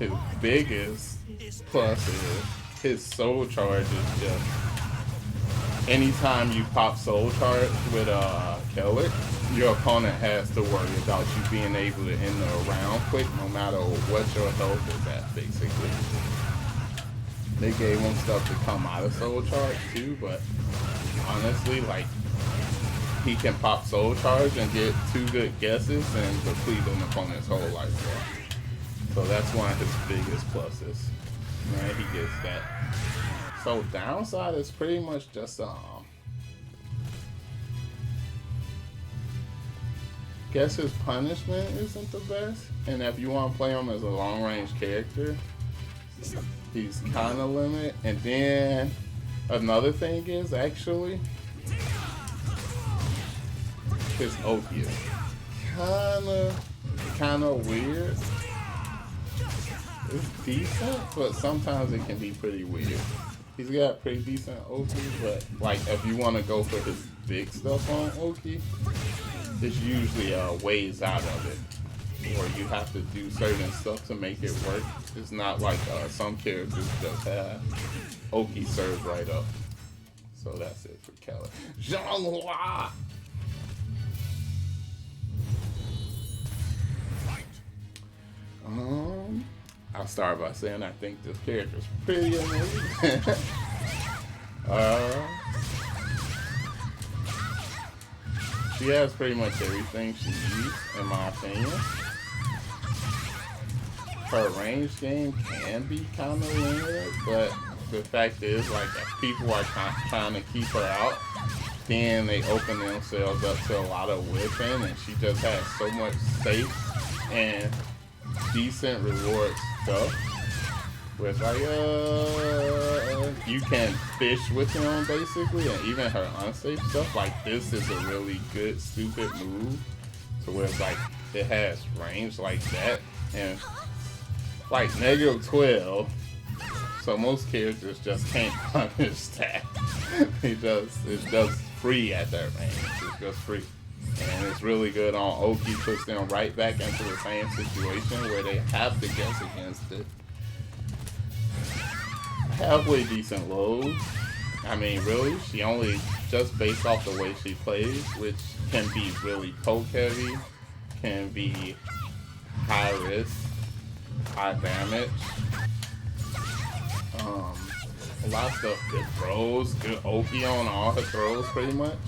his biggest plus is his soul charge is just anytime you pop soul charge with Kellic, your opponent has to worry about you being able to end the round quick no matter what your health is at, basically. They gave him stuff to come out of soul charge too, but honestly, like, he can pop soul charge and get 2 good guesses and deplete an opponent's whole life bar. So that's one of his biggest pluses. Right, he gets that. So downside is pretty much just guess his punishment isn't the best, and if you want to play him as a long range character, he's kind of limited. And then another thing is actually his Oki is kind of weird, It's decent, but sometimes it can be pretty weird. He's got pretty decent Oki, but like if you want to go for his big stuff on Oki, it's usually ways out of it. Or you have to do certain stuff to make it work. It's not like some characters just have Oki served right up. So that's it for Keller. Zhonghua! I'll start by saying I think this character's pretty amazing. She has pretty much everything she needs, in my opinion. Her range game can be kind of limited, but the fact is, like, if people are trying to keep her out, then they open themselves up to a lot of whipping, and she just has so much safe and decent reward stuff. With like, you can fish with him basically, and even her unsafe stuff. Like this is a really good stupid move, to where it's like it has range like that, and like -12. So most characters just can't punish that. It's just free at that range. It's just free. And it's really good on Oki, puts them right back into the same situation where they have to guess against it. Halfway decent load. I mean, really, she only, just based off the way she plays, which can be really poke heavy, can be high risk, high damage. A lot of stuff, good throws, good Oki on all her throws pretty much.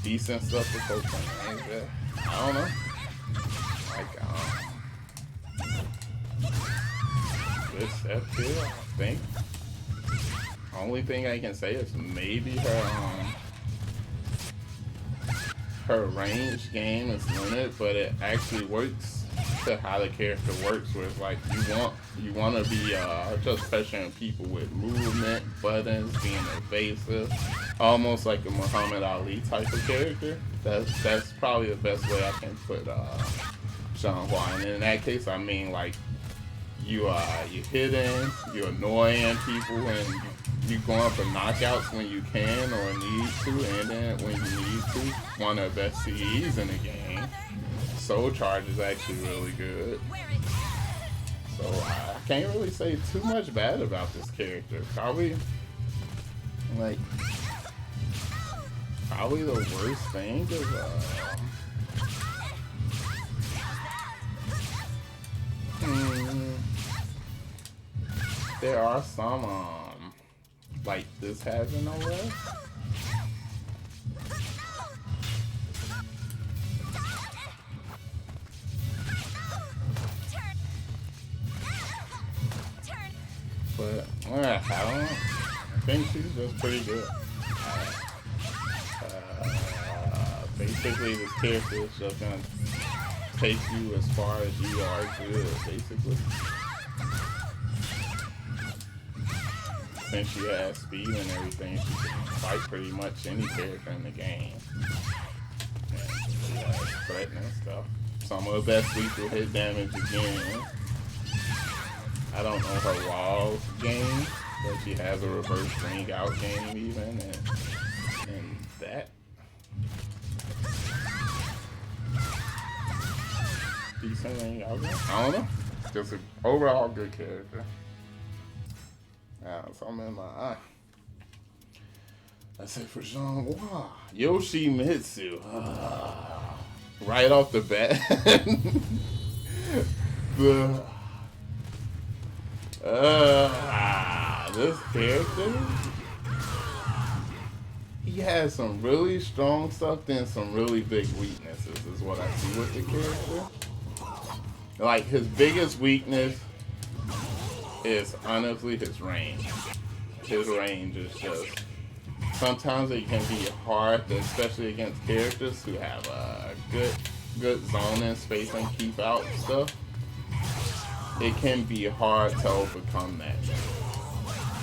Decent stuff for Pokemon. I don't know. Like, good step here, I think. Only thing I can say is maybe her range game is limited, but it actually works to how the character works, where it's like you want to be just pressuring people with movement, buttons, being evasive, almost like a Muhammad Ali type of character. That's probably the best way I can put Zhonghua. And in that case, I mean like you hitting, you annoying people, and you going for knockouts when you can or need to, and then when you need to. One of the best CEs in the game. Soul Charge is actually really good. So I can't really say too much bad about this character. Probably the worst thing is there are some like this having no rest. But I don't know. I think she's just pretty good. Basically, this character is just gonna take you as far as you are good, basically. Since she has speed and everything, she can fight pretty much any character in the game. And she has threatening stuff. Some of the best lethal hit damage again. I don't know her walls game, but she has a reverse ring out game even, and that. Decent ring out game. I don't know. Just an overall good character. Something in my eye. That's it for Zhonghua. Yoshimitsu. Right off the bat. This character, he has some really strong stuff, then some really big weaknesses is what I see with the character. Like, his biggest weakness is honestly his range. His range is just, sometimes it can be hard, especially against characters who have good zoning, space, and keep out stuff. It can be hard to overcome that.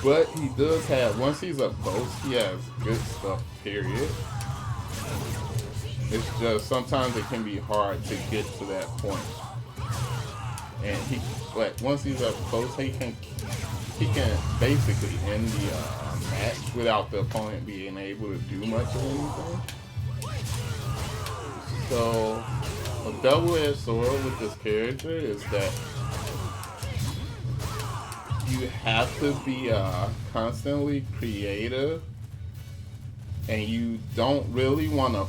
But he does have, once he's up close, he has good stuff, period. It's just, sometimes it can be hard to get to that point. and but once he's up close, he can basically end the match without the opponent being able to do much of anything. So a double-edged sword with this character is that you have to be constantly creative, and you don't really want to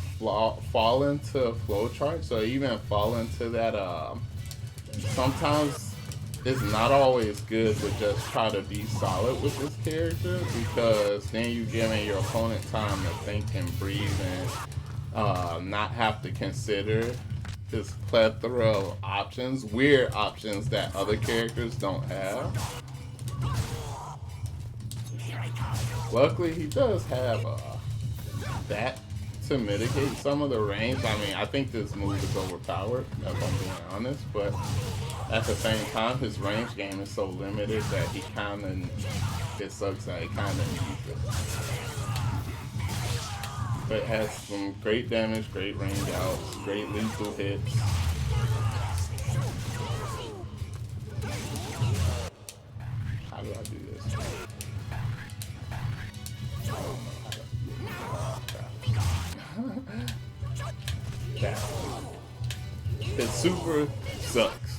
fall into a flowchart, so even fall into that sometimes it's not always good to just try to be solid with this character, because then you're giving your opponent time to think and breathe and not have to consider this plethora of options, weird options that other characters don't have. Luckily, he does have that to mitigate some of the range. I mean, I think this move is overpowered, if I'm being honest, but at the same time, his range game is so limited that he kind of, it sucks that he kind of needs it. But it has some great damage, great range outs, great lethal hits. How do I do this? His super sucks.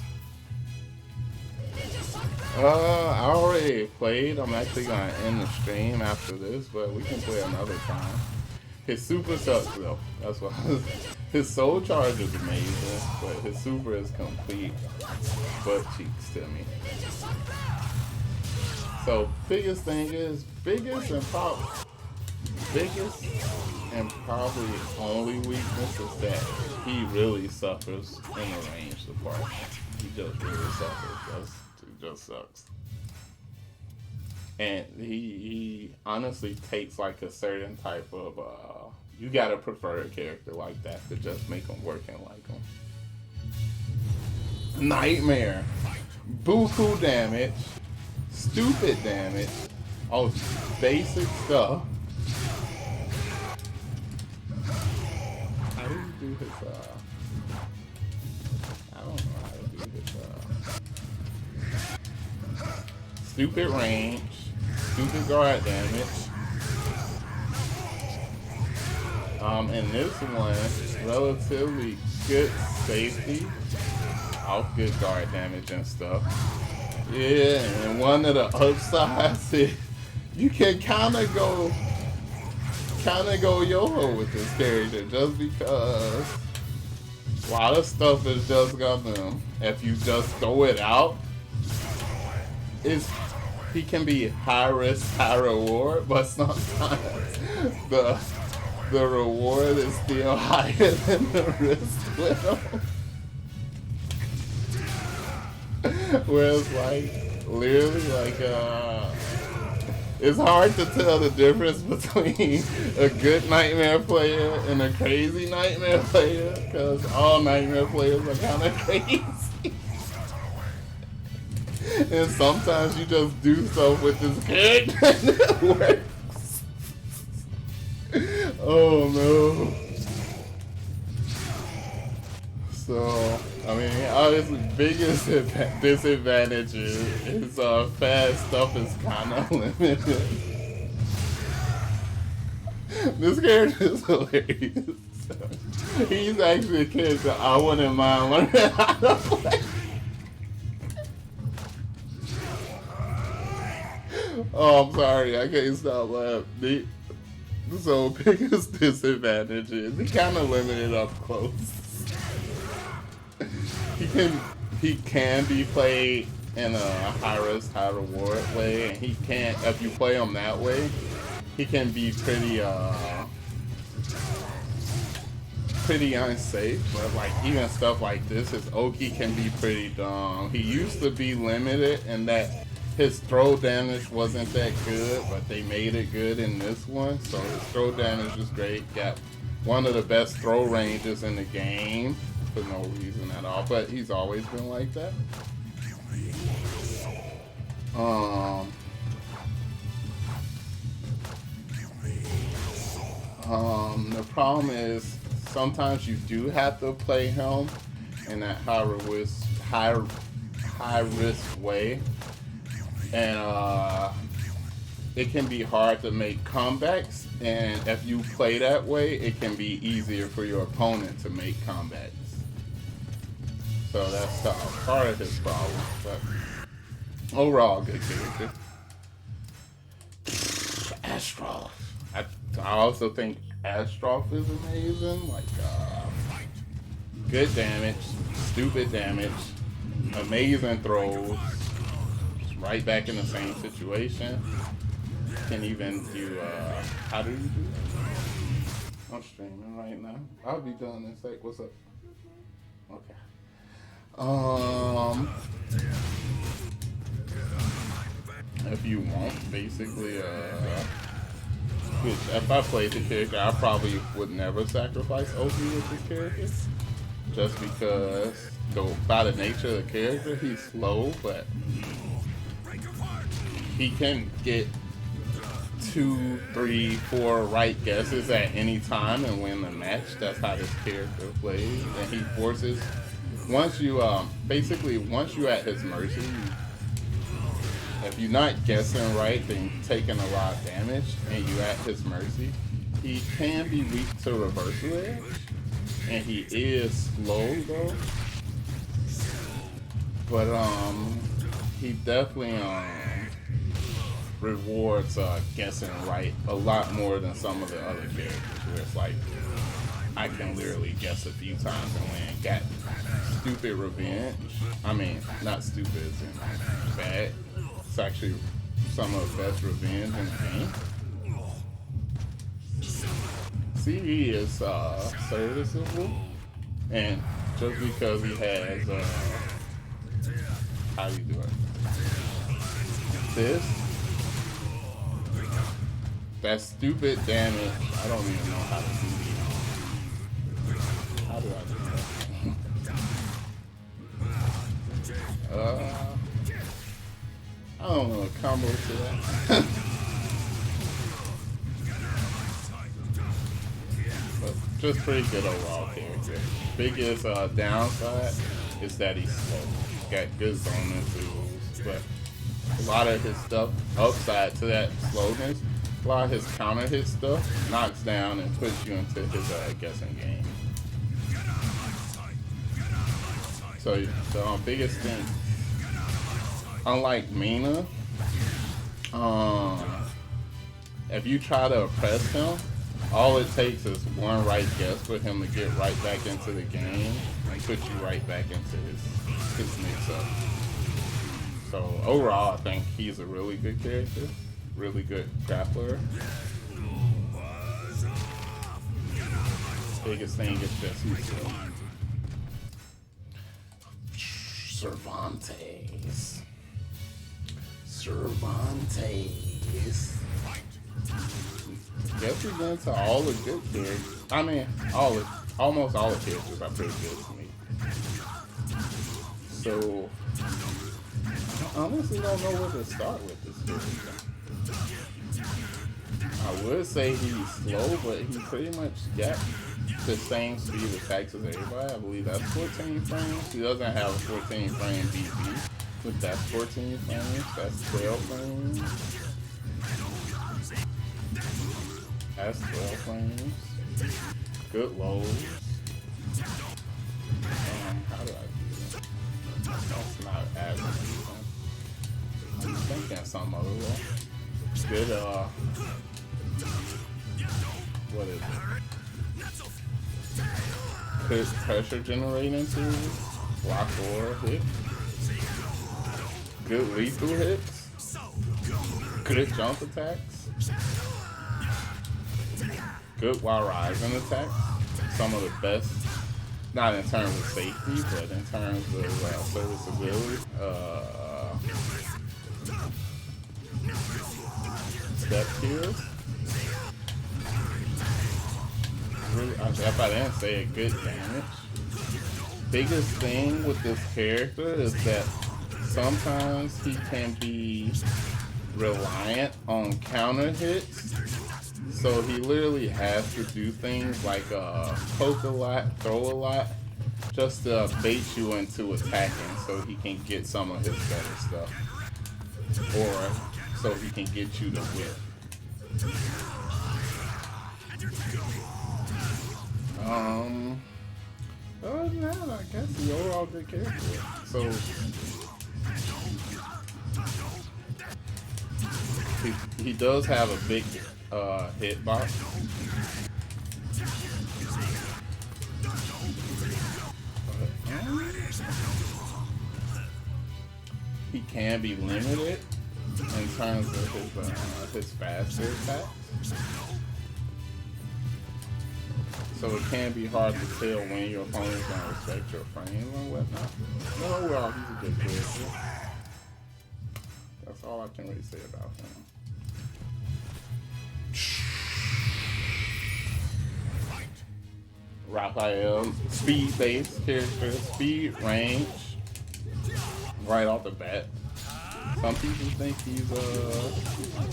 I already played. I'm actually gonna end the stream after this, but we can play another time. His super sucks though. That's what his soul charge is amazing, but his super is complete butt cheeks to me. So biggest and probably only weakness is that he really suffers in the range department. He just really suffers. It just sucks. And he honestly takes like a certain type of you gotta prefer a character like that to just make him work and like him. Nightmare. Buku damage. Stupid damage. All basic stuff. How do you do his I don't know how to do his stupid range, stupid guard damage. And this one, relatively good safety, off good guard damage and stuff. Yeah, and one of the upsides is you can kind of go yo-ho with this character, just because a lot of stuff is just gonna, if you just throw it out, he can be high risk, high reward, but sometimes the reward is still higher than the risk with him. Whereas literally it's hard to tell the difference between a good Nightmare player and a crazy Nightmare player, because all Nightmare players are kind of crazy. And sometimes you just do stuff with this character and it works. Oh no. So, I mean, obviously, biggest disadvantage is fast stuff is kind of limited. This character is hilarious. He's actually a character I wouldn't mind learning how to play. Oh, I'm sorry, I can't stop laughing. So, biggest disadvantage is he kind of limited up close. He can be played in a high risk, high reward way, and he can, if you play him that way, he can be pretty unsafe. But like even stuff like this, his Oki can be pretty dumb. He used to be limited in that his throw damage wasn't that good, but they made it good in this one. So his throw damage was great. Got one of the best throw ranges in the game. For no reason at all, but he's always been like that. The problem is sometimes you do have to play him in that high high risk way, and it can be hard to make comebacks. And if you play that way, it can be easier for your opponent to make comebacks. So that's part of his problem. But overall, good character. Astaroth. I also think Astaroth is amazing. Like, good damage, stupid damage, amazing throws, right back in the same situation. Can even do, how do you do that? I'm streaming right now. I'll be done in a sec. What's up? Okay. If you want, basically, if I played the character, I probably would never sacrifice OP with this character. Just because, by the nature of the character, he's slow, but he can get 2, 3, 4 right guesses at any time and win the match. That's how this character plays, and he forces. Once you once you're at his mercy, if you're not guessing right, then you're taking a lot of damage, and you're at his mercy. He can be weak to reversal edge, and he is slow though. But he definitely rewards guessing right a lot more than some of the other characters, where it's like I can literally guess a few times and win. Got stupid revenge. I mean, not stupid as in bad. It's actually some of the best revenge in the game. CE is serviceable, and just because he has how do you do it? This. That stupid damage. I don't even know how to do it. How do I do that? I don't know a combo to that. But just pretty good overall character. Biggest downside is that he's slow. He's got good zoning tools, but a lot of his stuff, upside to that slowness, a lot of his counter hit stuff knocks down and puts you into his guessing game. So the biggest thing, unlike Mina, if you try to oppress him, all it takes is one right guess for him to get right back into the game and put you right back into his mix-up. So overall, I think he's a really good character, really good grappler. Biggest thing is just he's slow. Cervantes. Guess we get into all the good characters. I mean, almost all the characters are pretty good to me. So, I honestly don't know where to start with this character. I would say he's slow, but he pretty much got the same speed attacks as everybody. I believe that's 14 frames. He doesn't have a 14 frame BP, but that's 14 frames. That's 12 frames. That's 12 frames. Good lows. How do I do that? That's not average. I'm thinking some other way. Good, what is it? Good pressure generating tools. Block or hit. Good lethal hits. Good jump attacks. Good while rising attacks. Some of the best, not in terms of safety, but in terms of serviceability. Step kills. If I didn't say it, good damage. Biggest thing with this character is that sometimes he can be reliant on counter hits. So he literally has to do things like poke a lot, throw a lot, just to bait you into attacking so he can get some of his better stuff. Or so he can get you to whip. Other than that, I guess the overall good character. So he does have a big hitbox. He can be limited in terms of his faster attacks. So it can be hard to tell when your opponent's gonna respect your frame and whatnot. But overall, he's a good character. That's all I can really say about him. Raphael, speed-based character, speed, range, right off the bat. Some people think he's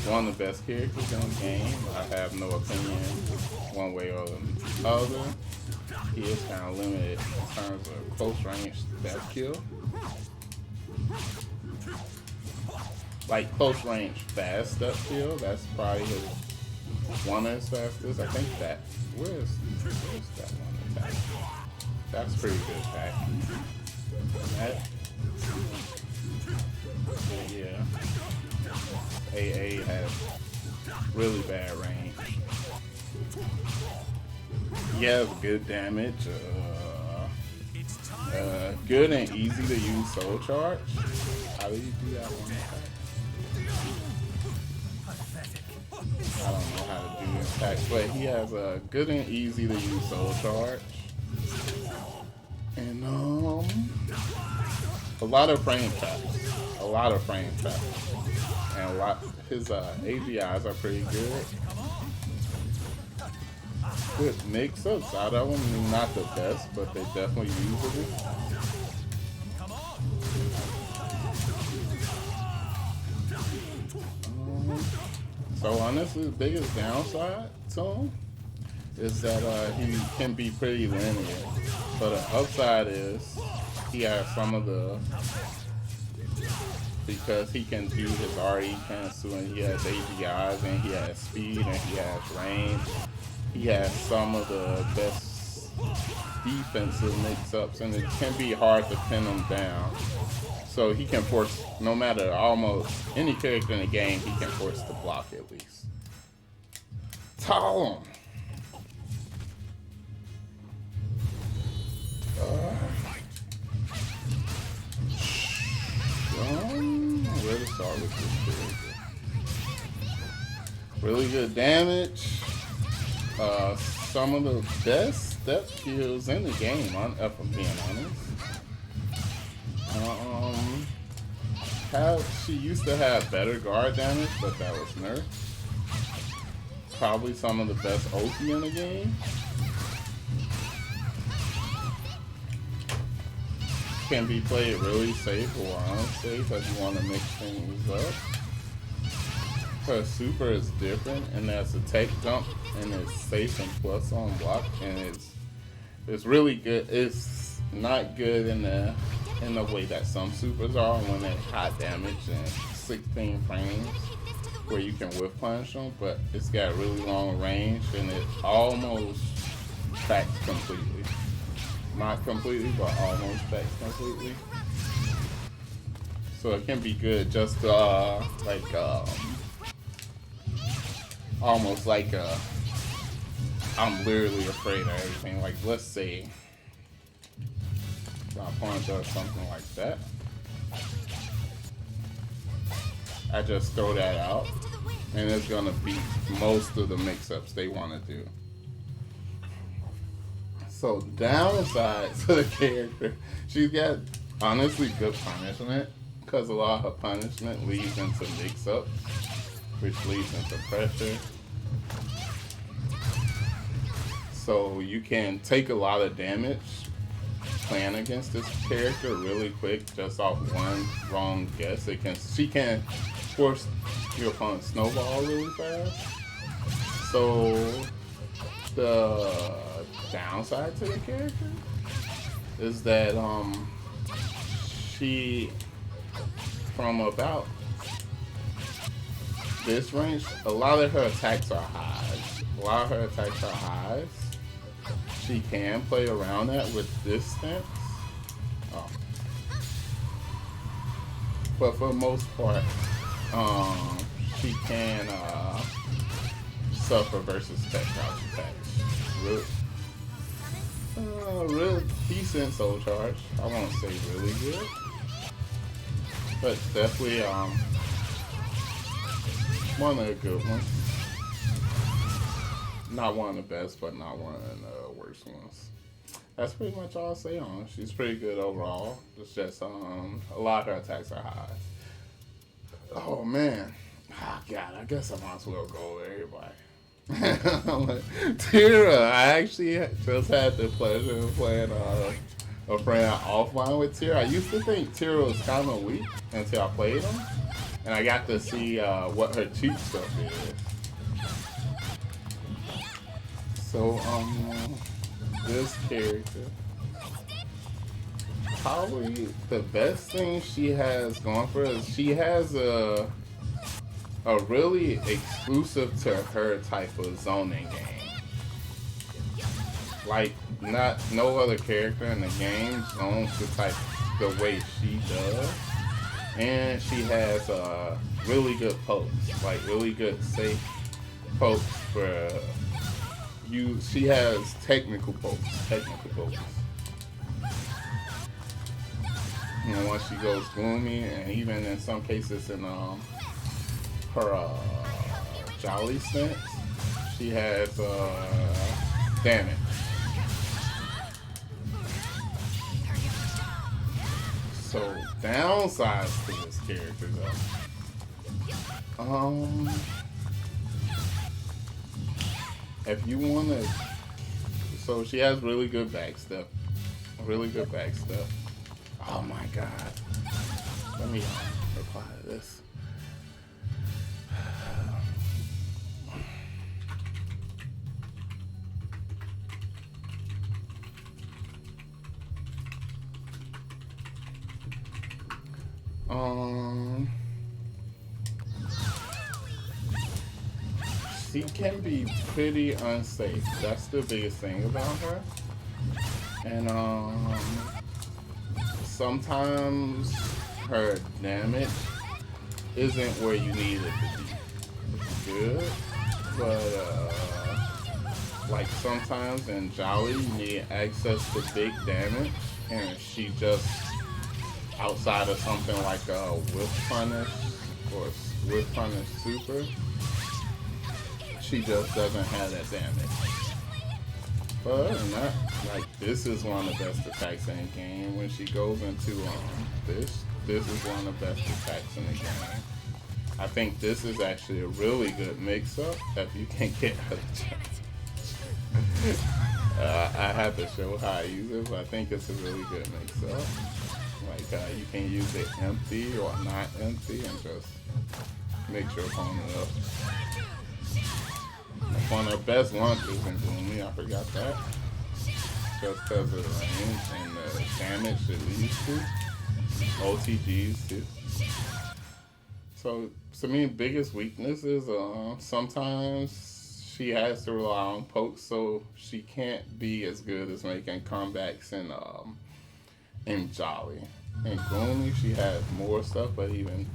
one of the best characters in the game. I have no opinion one way or the other. He is kind of limited in terms of close range death kill. Like close range fast death kill, that's probably one of his fastest. I think that. Where's that one attack? That's pretty good attack. That, yeah. AA has really bad range. He has good damage. Good and easy to use soul charge. How do you do that one attack? I don't know how to do attacks, but he has a good and easy to use soul charge. And a lot of frame traps. And his APIs are pretty good. Good mix-ups out of them, not the best, but they definitely usable. So honestly, the biggest downside to him is that he can be pretty linear. But the upside is he has some of the, because he can do his RE cancel and he has APIs and he has speed and he has range. He has some of the best defensive mix-ups and it can be hard to pin him down. So he can force, no matter almost any character in the game, he can force the block at least. Talon. Where to start with this character? Really good damage. Some of the best step kills in the game, if I'm being honest. She used to have better guard damage, but that was nerfed. Probably some of the best ulti in the game. Can be played really safe or unsafe if you want to mix things up. Her super is different, and that's a tech jump, and it's safe and plus on block, and it's really good. It's not good in the way that some supers are when they're high damage and 16 frames where you can whiff punish them, but it's got really long range and it almost backs completely. Not completely, but almost backs completely. So it can be good just almost like I'm literally afraid of everything. Like, let's say my opponent does something like that. I just throw that out, and it's gonna beat most of the mix-ups they want to do. So downside to the character, she's got honestly good punishment, because a lot of her punishment leads into mix-ups, which leads into pressure. So you can take a lot of damage playing against this character really quick just off one wrong guess. She can force your opponent's snowball really fast. So the downside to the character is that she from about this range, a lot of her attacks are highs. A lot of her attacks are highs. She can play around that with distance. Oh. But for the most part, she can suffer versus tech crouch attacks. Real decent soul charge. I won't say really good, but definitely one of the good ones. Not one of the best, but not one of the worst ones. That's pretty much all I'll say on her. She's pretty good overall. It's just a lot of her attacks are high. Oh man, oh god, I guess I might as well go with everybody. Tira, I actually just had the pleasure of playing a friend offline with Tira. I used to think Tira was kind of weak until I played him, and I got to see what her cheat stuff is. So, this character, probably the best thing she has going for her is she has a really exclusive to her type of zoning game. Like, no other character in the game zones the way she does. And she has really good pokes, like really good safe pokes for you. She has technical pokes. You know, once she goes gloomy, and even in some cases in her Jolly stance, she has damage. So downsides to this character though. If you wanna, so she has really good back stuff. Oh my god. Let me reply to this. She can be pretty unsafe. That's the biggest thing about her. And sometimes her damage isn't where you need it to be. Good, but like sometimes in Jolly you need access to big damage, and she just outside of something like a Whip Punish or Whip Punish Super, she just doesn't have that damage. But other than that, like, this is one of the best attacks in the game. When she goes into this is one of the best attacks in the game. I think this is actually a really good mix-up if you can get her I have to show how I use it, but I think it's a really good mix-up. Like, you can use it empty or not empty and just mix your opponent up. One of the best launchers in Gloomy, I forgot that. Just because of the range and the damage it leads to. OTGs too. So, to me, biggest weakness is sometimes she has to rely on pokes, so she can't be as good as making comebacks in Jolly. In Gloomy, she has more stuff, but even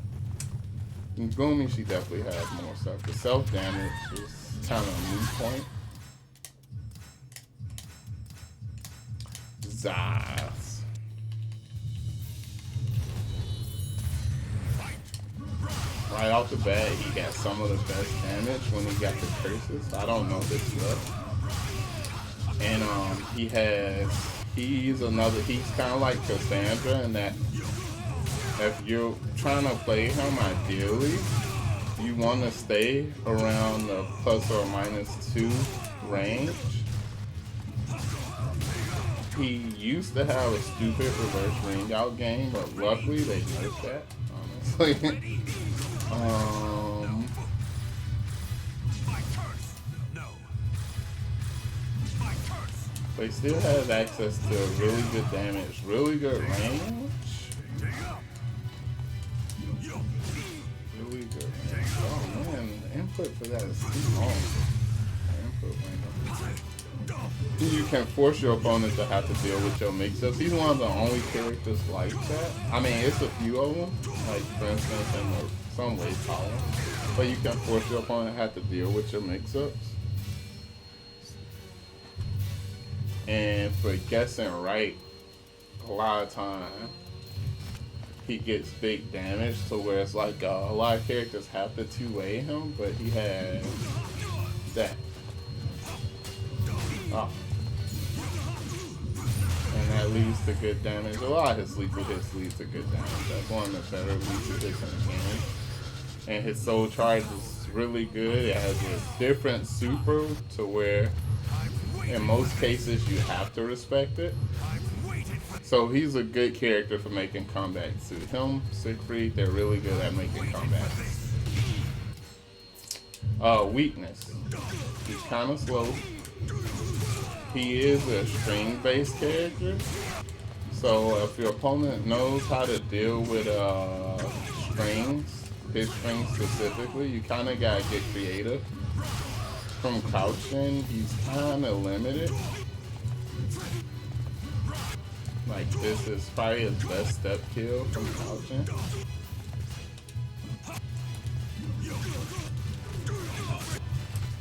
in Gloomy, she definitely has more stuff. The self-damage is kind of a moot point. Zaz. Right off the bat, he got some of the best damage when he got the curses. I don't know this stuff. And he's kind of like Cassandra in that if you're trying to play him ideally, you want to stay around the ±2 range. He used to have a stupid reverse ring out game, but luckily they nerfed that, honestly. But he still has access to really good damage, really good range. Really good range. Oh man, the input for that is too long. The input window. You can force your opponent to have to deal with your mix-ups. He's one of the only characters like that. I mean, it's a few of them, like for instance in some ways power. But you can force your opponent to have to deal with your mix-ups. And for guessing right, a lot of time he gets big damage to where it's like a lot of characters have to two-way him, but he has that. Oh. And that leads to good damage. A lot of his lethal hits leads to good damage. That's one of the better lethal hits in the game. And his soul charge is really good. It has a different super to where in most cases you have to respect it. So he's a good character for making comebacks too. Him, Siegfried, they're really good at making comebacks. Weakness. He's kind of slow. He is a string-based character, so if your opponent knows how to deal with strings, his strings specifically, you kind of gotta get creative. From crouching, he's kind of limited. Like this is probably his best step kill from crouching.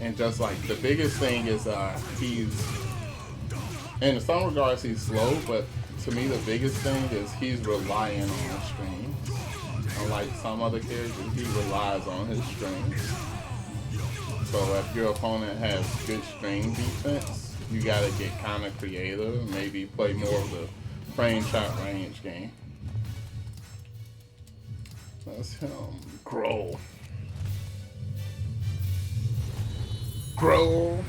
And just like the biggest thing is he's, in some regards he's slow, but to me the biggest thing is he's relying on strings. Unlike some other characters, he relies on his strings. So if your opponent has good string defense, you gotta get kind of creative, maybe play more of the frame shot range game. That's him. Grohl. Grohl,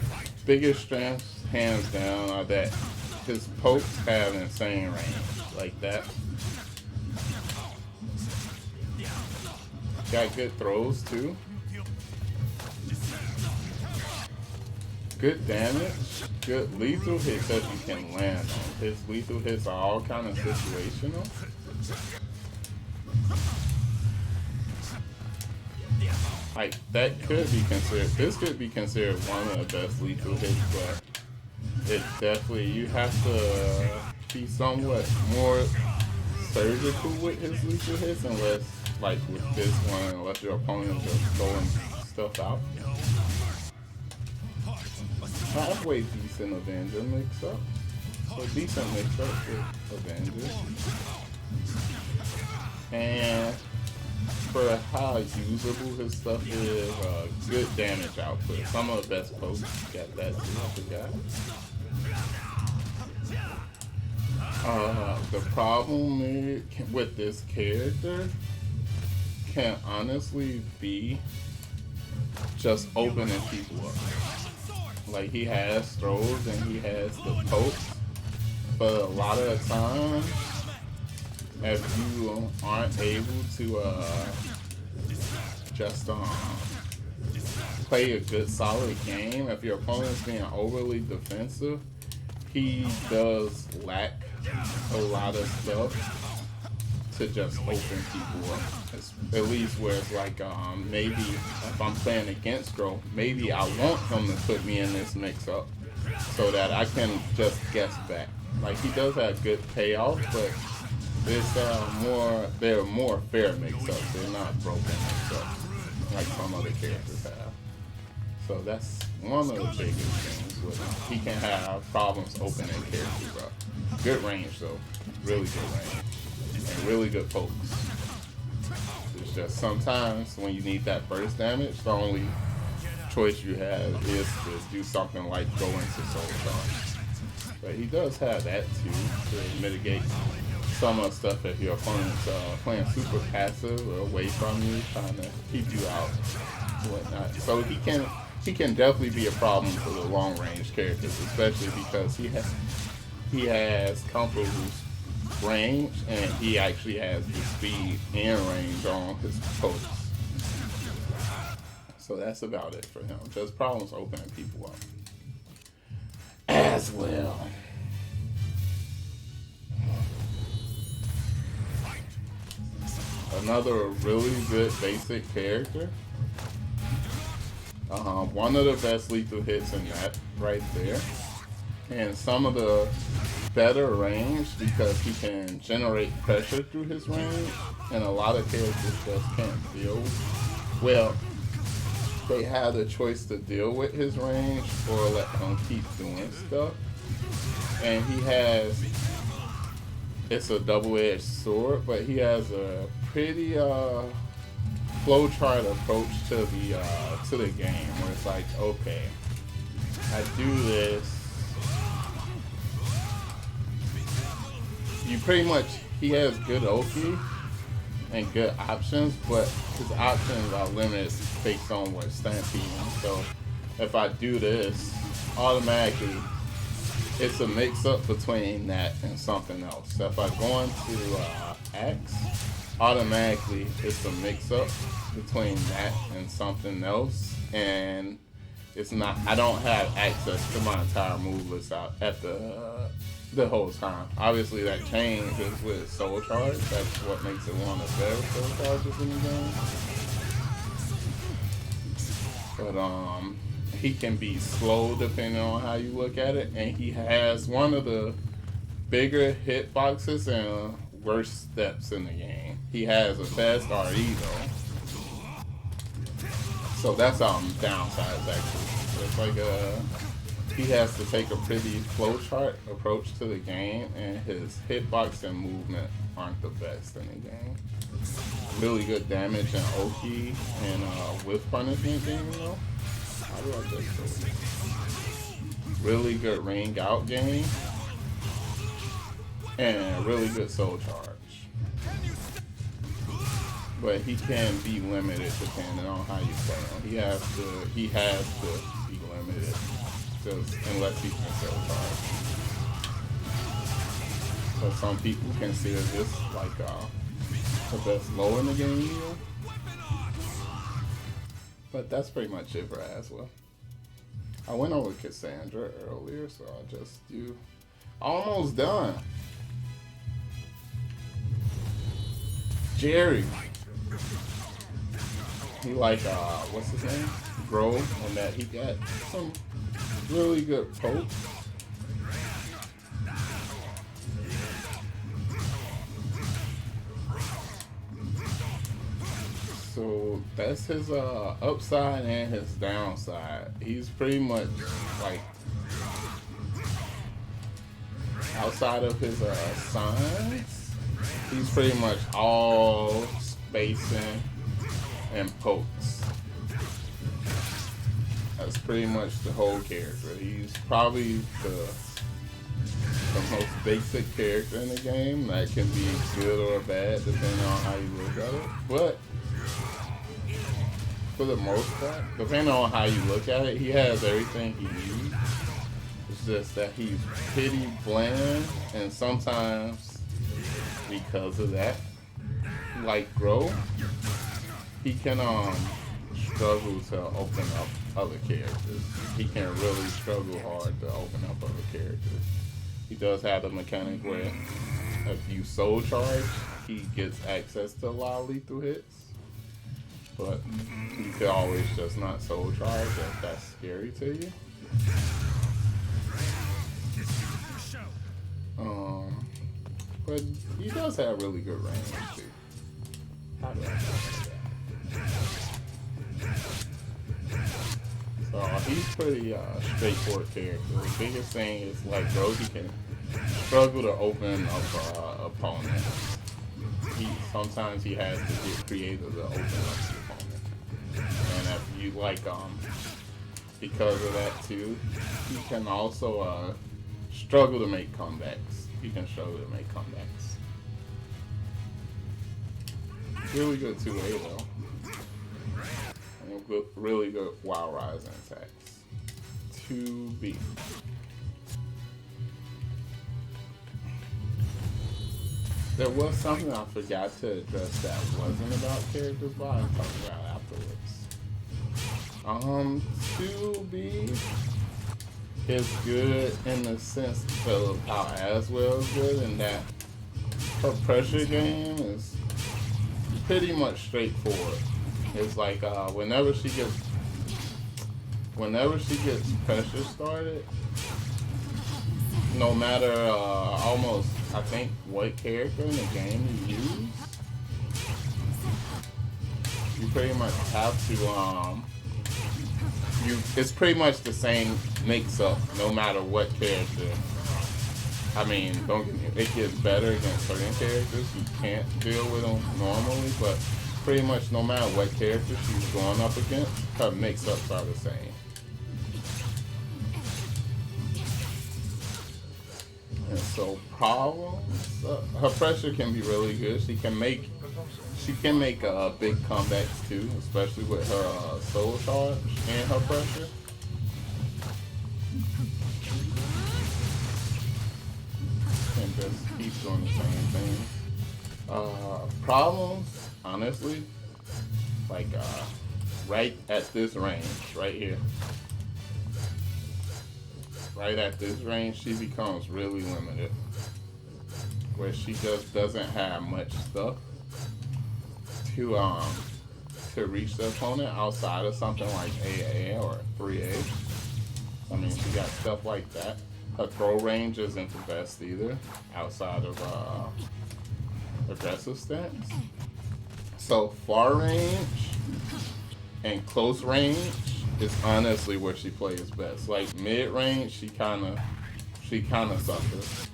biggest strengths, hands down, are that his pokes have insane range, like that. Got good throws too. Good damage, good lethal hits that you can land on. His lethal hits are all kind of situational. Like that could be considered, this could be considered one of the best lethal hits, but it definitely, you have to be somewhat more surgical with his lethal hits, unless, like with this one, unless your opponent just throwing stuff out. Halfway decent Avenger mix-up. So decent mix-up with Avenger. And for how usable his stuff is, good damage output. Some of the best pokes got that too, I forgot. The problem with this character can honestly be just opening people up. Like he has throws and he has the pokes, but a lot of the time, if you aren't able to just play a good solid game, if your opponent's being overly defensive, he does lack a lot of stuff to just open people up. At least where it's like, maybe if I'm playing against Grohl, maybe I want him to put me in this mix-up so that I can just guess back. Like he does have good payoff, but it's they're more fair mix-ups. They're not broken mix-ups like some other characters have. So that's one of the biggest things with him. He can have problems opening characters up. Good range though, really good range. And really good pokes. It's just sometimes when you need that burst damage, the only choice you have is to do something like go into Soul Charge. But he does have that too to mitigate some of the stuff if your opponent's playing super passive or away from you, trying to keep you out and whatnot. So he can definitely be a problem for the long range characters, especially because he has comfort boost range, and he actually has the speed and range on his pokes. So that's about it for him. Just problems opening people up. as well. Another really good basic character. One of the best lethal hits in that right there. And some of the better range because he can generate pressure through his range. And a lot of characters just can't deal. Well, they have the choice to deal with his range or let him keep doing stuff. And he has, it's a double-edged sword, but he has a pretty flowchart approach to the game where it's like, okay, I do this. You pretty much, he has good Oki and good options, but his options are limited based on what stampeding. So if I do this, automatically it's a mix-up between that and something else. So if I go into X, automatically it's a mix-up between that and something else, and it's not. I don't have access to my entire move list out at the whole time. Obviously, that changes with Soul Charge. That's what makes it one of the better Soul Charges in the game. But he can be slow depending on how you look at it, and he has one of the bigger hitboxes and worst steps in the game. He has a fast RE though, so that's downsides actually. It's like he has to take a pretty flowchart approach to the game, and his hitbox and movement aren't the best in the game. Really good damage and Oki and with punishment game though. How do I just do it? Really good ring out game and really good soul charge. But he can be limited depending on how you play him. He has to be limited just unless he can soul charge. So some people consider this like the best low in the game here. But that's pretty much it for Aswell. I went over Cassandra earlier, so I'll just do almost done. Jerry. He like what's his name? Grove, and that he got some really good pokes. So that's his upside and his downside. He's pretty much like outside of his signs, he's pretty much all spacing and pokes. That's pretty much the whole character. He's probably the most basic character in the game that can be good or bad depending on how you look at it. But for the most part, depending on how you look at it, he has everything he needs. It's just that he's pretty bland, and sometimes because of that, like Grow, he can struggle to open up other characters. He can really struggle hard to open up other characters. He does have the mechanic where if you soul charge, he gets access to a lot of lethal hits. But you could always just not soul charge if that's scary to you. But he does have really good range too. How do I say that? So he's pretty straightforward character. The biggest thing is like bro, he can struggle to open up opponents. Sometimes he has to get creative to open up the opponent. And if you like because of that too, he can also struggle to make comebacks. He can struggle to make comebacks. Really good 2A though. And good, really good Wild Rising attacks. 2B. There was something I forgot to address that wasn't about characters, but I'll talk about it afterwards. 2B. is good in the sense of how Aswell is good, in that her pressure game is pretty much straightforward. It's like whenever she gets pressure started, no matter almost I think what character in the game you use, you pretty much have to it's pretty much the same mix-up no matter what character. I mean, don't get me, it gets better against certain characters. You can't deal with them normally, but pretty much no matter what character she's going up against, her mix-ups are the same. And so problems, her pressure can be really good. She can make big comebacks too, especially with her soul charge and her pressure. And just keep doing the same thing. Problems, honestly, like right at this range, right here. Right at this range, she becomes really limited, where she just doesn't have much stuff to reach the opponent outside of something like AA or 3A. I mean, she got stuff like that. Her throw range isn't the best either, outside of aggressive stance. So far range and close range is honestly where she plays best. Like mid range, she kind of suffers.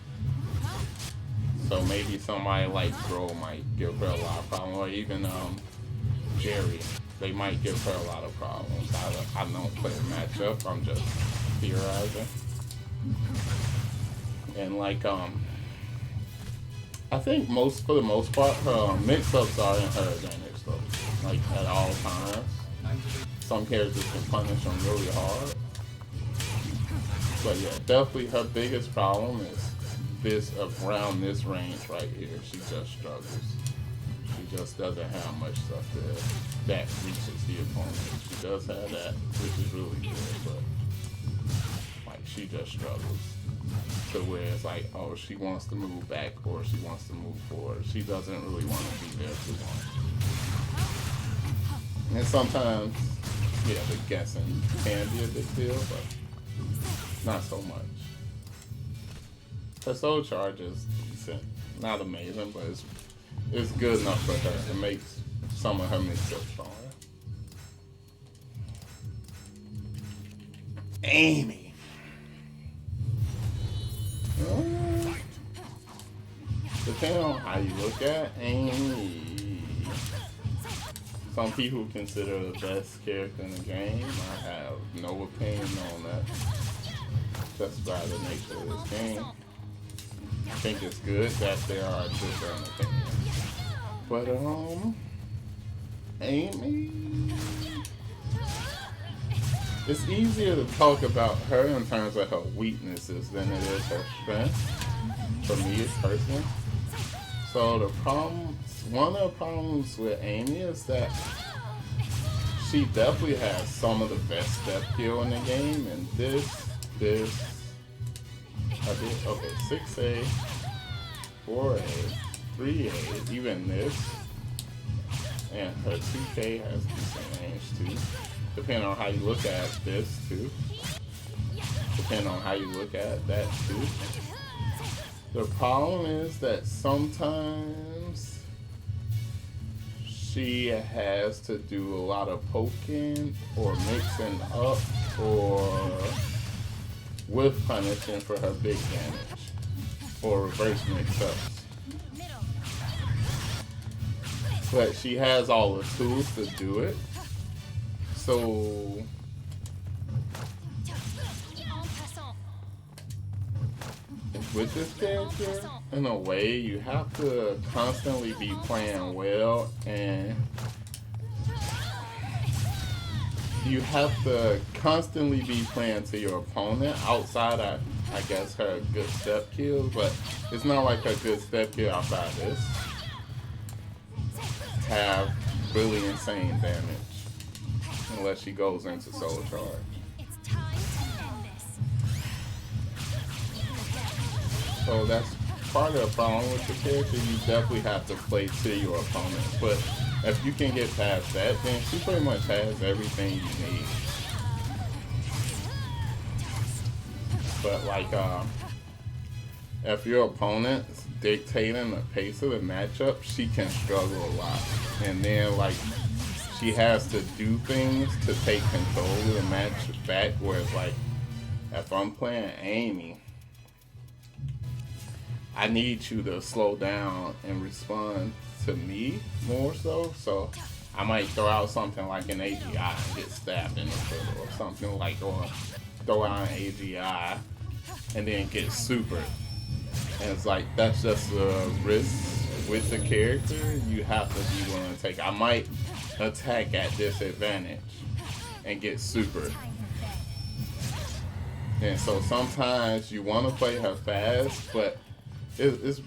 So maybe somebody like Bro might give her a lot of problems, or even Jerry. They might give her a lot of problems. I don't play a matchup. I'm just theorizing. And like I think for the most part, her mix-ups are in her advantage though. Like at all times. Some characters can punish them really hard. But yeah, definitely her biggest problem is around this range right here. She just struggles. She just doesn't have much stuff that reaches the opponent. She does have that, which is really good, but like she just struggles. To where it's like, oh, she wants to move back or she wants to move forward. She doesn't really want to be there too long. And sometimes, yeah, the guessing can be a big deal, but not so much. Her soul charge is decent. Not amazing, but it's good enough for her. It makes some of her mix-ups stronger. Amy. Depending on how you look at Amy, some people consider her the best character in the game. I have no opinion on that. Just by the nature of this game. I think it's good that there are different opinions. But Amy, it's easier to talk about her in terms of her weaknesses than it is her strength. For me, personally. So one of the problems with Amy is that she definitely has some of the best step kill in the game, and okay, 6A, 4A, 3A, even this, and her 2K has decent range too, depending on how you look at this too, depending on how you look at that too. The problem is that sometimes she has to do a lot of poking or mixing up or with punishing for her big damage or reverse mix-ups. But she has all the tools to do it. So with this character, in a way, you have to constantly be playing well, and you have to constantly be playing to your opponent outside of, I guess, her good step kills, but it's not like her good step kill outside of this have really insane damage unless she goes into soul charge. So that's part of the problem with the character. You definitely have to play to your opponent. But if you can get past that, then she pretty much has everything you need. But like, if your opponent's dictating the pace of the matchup, she can struggle a lot. And then like, she has to do things to take control of the match back, whereas like, if I'm playing Amy, I need you to slow down and respond to me more so. So I might throw out something like an AGI and get stabbed in the foot, or something like, or throw out an AGI and then get super. And it's like, that's just a risk with the character you have to be willing to take. I might attack at disadvantage and get super. And so sometimes you want to play her fast, but it's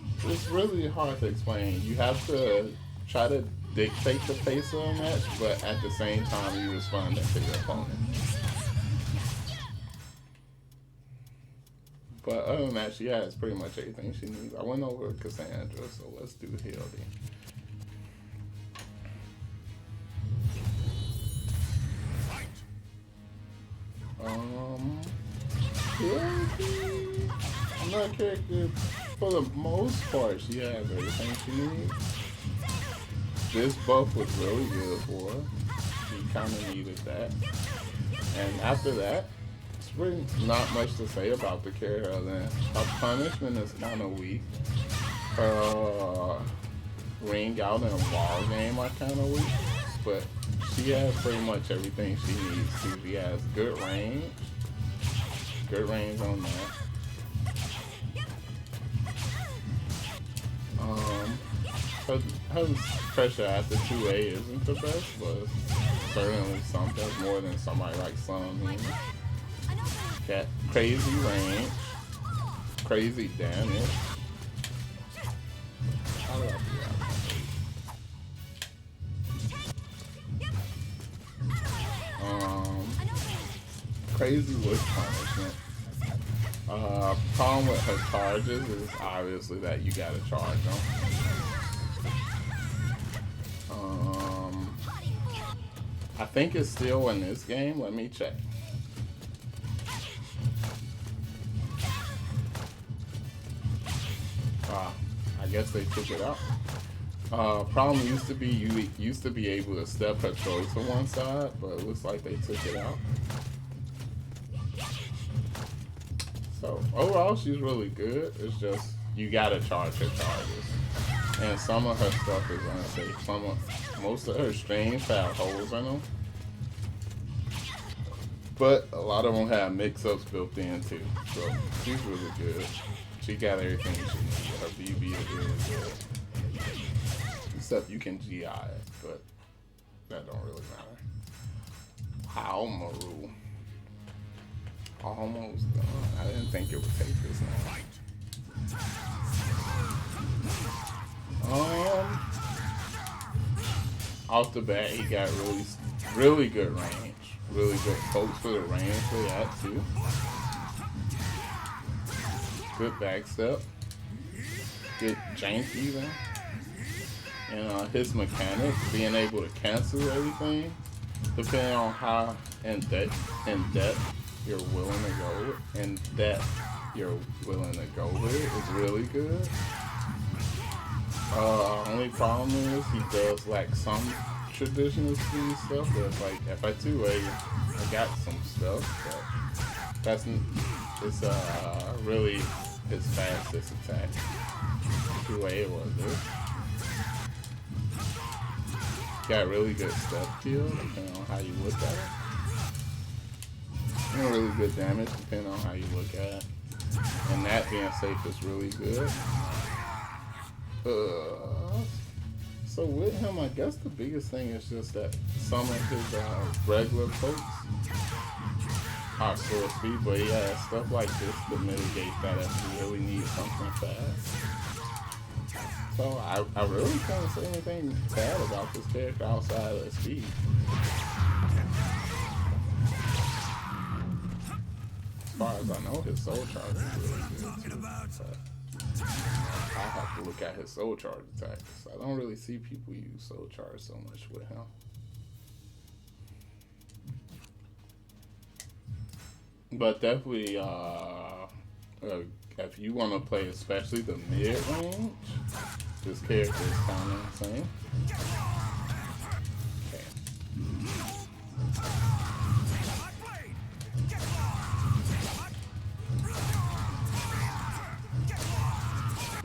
really hard to explain. You have to try to dictate the pace of a match, but at the same time you respond to your opponent. But other than that, she has pretty much everything she needs. I went over Cassandra, so let's do Hildy. Hildy, another character, for the most part, she has everything she needs. This buff was really good for her. She kind of needed that. And after that, it's really not much to say about the character other than her punishment is kind of weak. Her ring out in a wall game are kind of weak. But she has pretty much everything she needs to. She has good range. Good range on that. Her pressure after 2A isn't the best, but certainly something more than somebody like Sun. Got crazy range, crazy damage. I love that. Crazy with punishment. Problem with her charges is obviously that you gotta charge them. I think it's still in this game. Let me check. I guess they took it out. Problem used to be you used to be able to step her choice to one side, but it looks like they took it out. So overall, she's really good. It's just you gotta charge her charges, and some of her stuff is unsafe. Most of her streams have holes in them, but a lot of them have mix-ups built in too. So she's really good. She got everything she needs. Her BB is really good, except you can GI it, but that don't really matter. Haomaru. Almost done. I didn't think it would take this long. Off the bat, he got really good range. Really good pokes for the range for that too. Good backstep. Good jank even. And his mechanics, being able to cancel everything, depending on how in depth you're willing to go with, and that you're willing to go with is really good. Only problem is he does like some traditional speed stuff, but it's like if I 2A, I got some stuff, but it's really his fastest attack. 2A was it. Got really good step kill, depending on how you look at it. And really good damage depending on how you look at it. And that being safe is really good. So with him, I guess the biggest thing is just that some of his regular pokes are slow speed, but he has stuff like this to mitigate that if you really need something fast. So I really can't say anything bad about this character outside of the speed. As far as I know, his soul charge is really good too. I have to look at his soul charge attacks. I don't really see people use soul charge so much with him. But definitely, if you want to play especially the mid range, this character is kind of insane. Okay.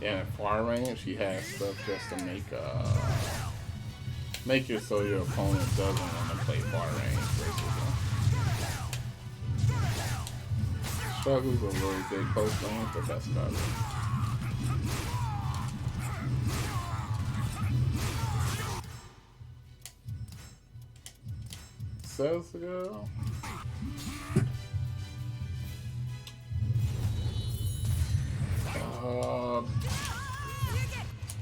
Yeah, in far range, he has stuff just to make it so your opponent doesn't want to play far range versus him. Struggles a really big close range, but that's about it. Celsius.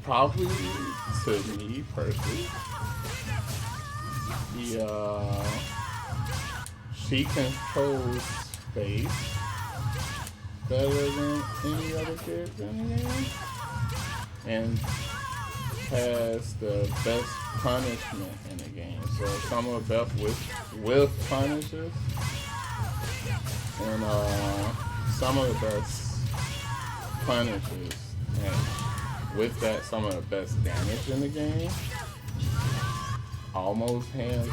Probably to me personally, she controls space better than any other character in the game, and has the best punishment in the game. So some of the best with punishes, and some of the best punishes, and with that, some of the best damage in the game. Almost hands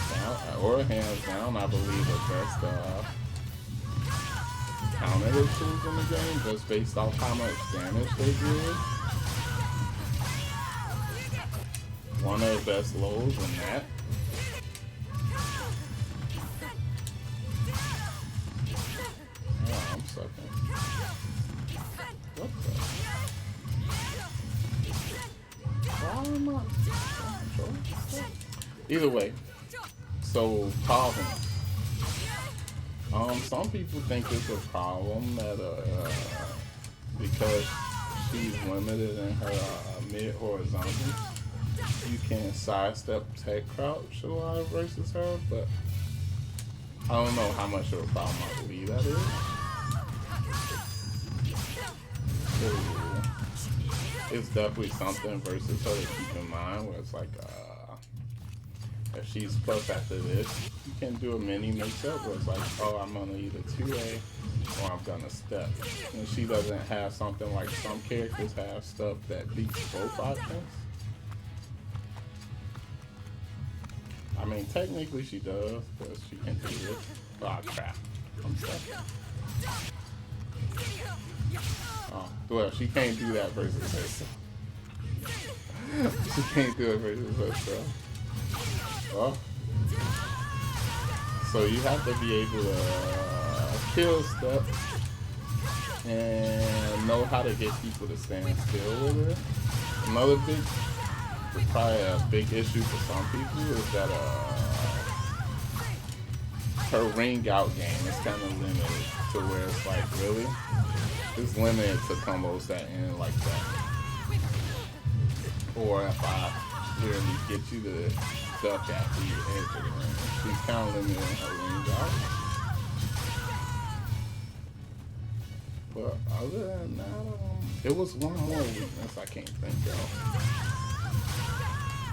down, I believe the best counter tools in the game, just based off how much damage they did. One of the best lows in that. Oh, I'm sucking. What the? Why am I? Either way, so problems. Some people think it's a problem that because she's limited in her mid horizontal, you can sidestep tech crouch a lot versus her, but I don't know how much of a problem I believe that is. It's definitely something versus her to keep in mind, where it's like if she's plus after this, you can do a mini mix-up where it's like, oh, I'm gonna either 2A or I'm gonna step. And she doesn't have something like some characters have stuff that beats both options. I mean, technically she does, because she can do it. Oh, crap. I'm stuck. Oh, well, she can't do that versus herself. She can't do it versus herself. Oh. So you have to be able to kill stuff and know how to get people to stand still with it. Another probably a big issue for some people is that her ring out game is kind of limited to where it's like, really? It's limited to combos that end like that. Or if I literally get you to duck at the edge of the ring. She's kind of limited in her range out. But other than that, it was one more weakness I can't think of.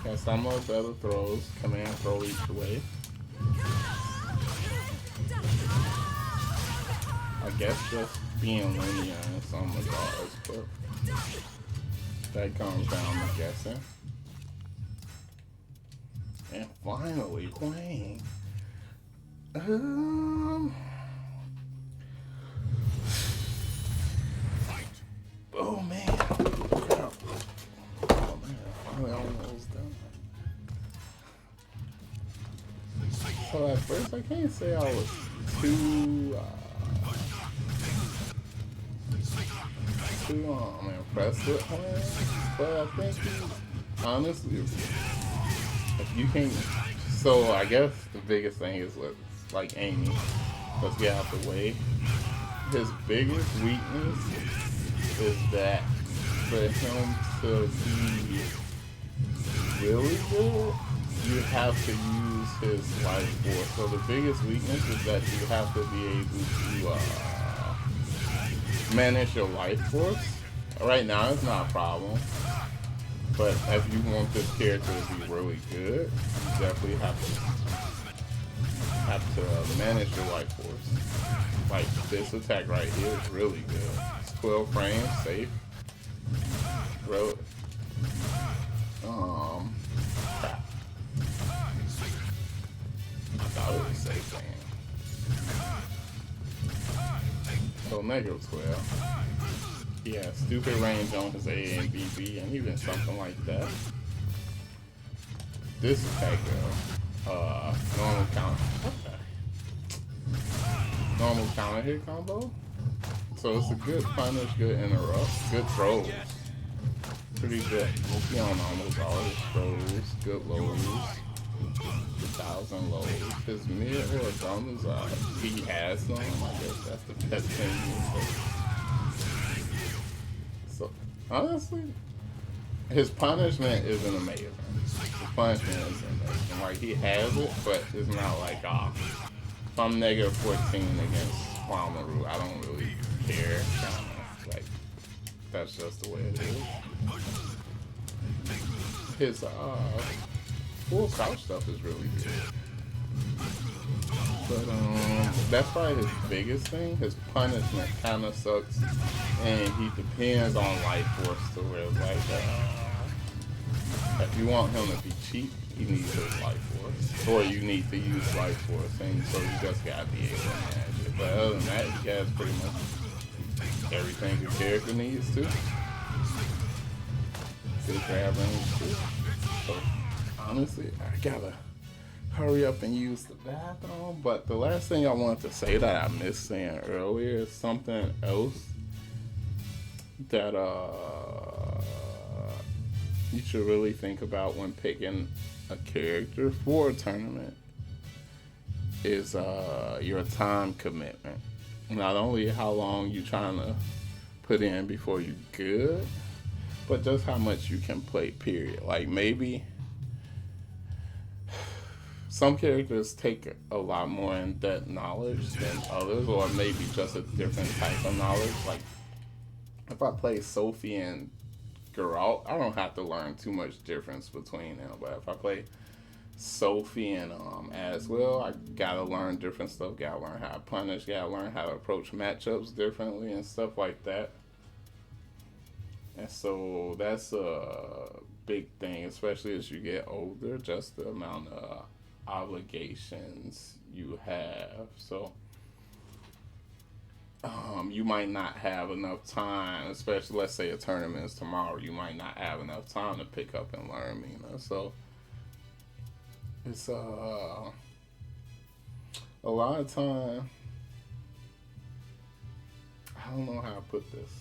Got some of the other throws, command throw each way. I guess just being linear in some regards, but that comes down to guessing. And finally, playing. Oh man. Finally almost done. So at first, I can't say I was too impressed with him, but I think honestly, if you can't, so I guess the biggest thing is with like aiming, because you have to weigh. His biggest weakness is that for him to be really good, you have to use his life force. So the biggest weakness is that you have to be able to manage your life force Right now, it's not a problem. But if you want this character to be really good, you definitely have to manage your life force. Like this attack right here is really good. It's 12 frames, safe. Bro, crap. I thought it was safe, man. So -12. He has stupid range on his A and BB, and even something like that. This attack though, normal counter. Okay. Normal counter hit combo. So it's a good punish, good interrupt, good throws. Pretty good. He on almost all his throws, good lows. 1,000 lows. His mid or thumbs he has some. I guess that's the best thing you can say. So honestly, his punishment isn't amazing. His punishment isn't amazing. Like he has it, but it's not like if I'm -14 against Kwamaru, I don't really care. Like that's just the way it is. His full crouch stuff is really good. But that's probably his biggest thing. His punishment kind of sucks, and he depends on life force to where it's like, if you want him to be cheap, he needs his life force, or you need to use life force, and so you just gotta be able to manage it. But other than that, he has pretty much everything the character needs to. Good grab range too. So honestly, I gotta hurry up and use the bathroom. But the last thing I wanted to say that I missed saying earlier is something else that you should really think about when picking a character for a tournament is your time commitment. Not only how long you trying to put in before you good, but just how much you can play, period. Like maybe some characters take a lot more in-depth knowledge than others, or maybe just a different type of knowledge. Like, if I play Sophie and Geralt, I don't have to learn too much difference between them. But if I play Sophie and Aswell, I gotta learn different stuff. Gotta learn how to punish. Gotta learn how to approach matchups differently and stuff like that. And so that's a big thing, especially as you get older. Just the amount of obligations you have. So you might not have enough time, especially let's say a tournament is tomorrow, you might not have enough time to pick up and learn Mina. So it's a lot of time. I don't know how to put this.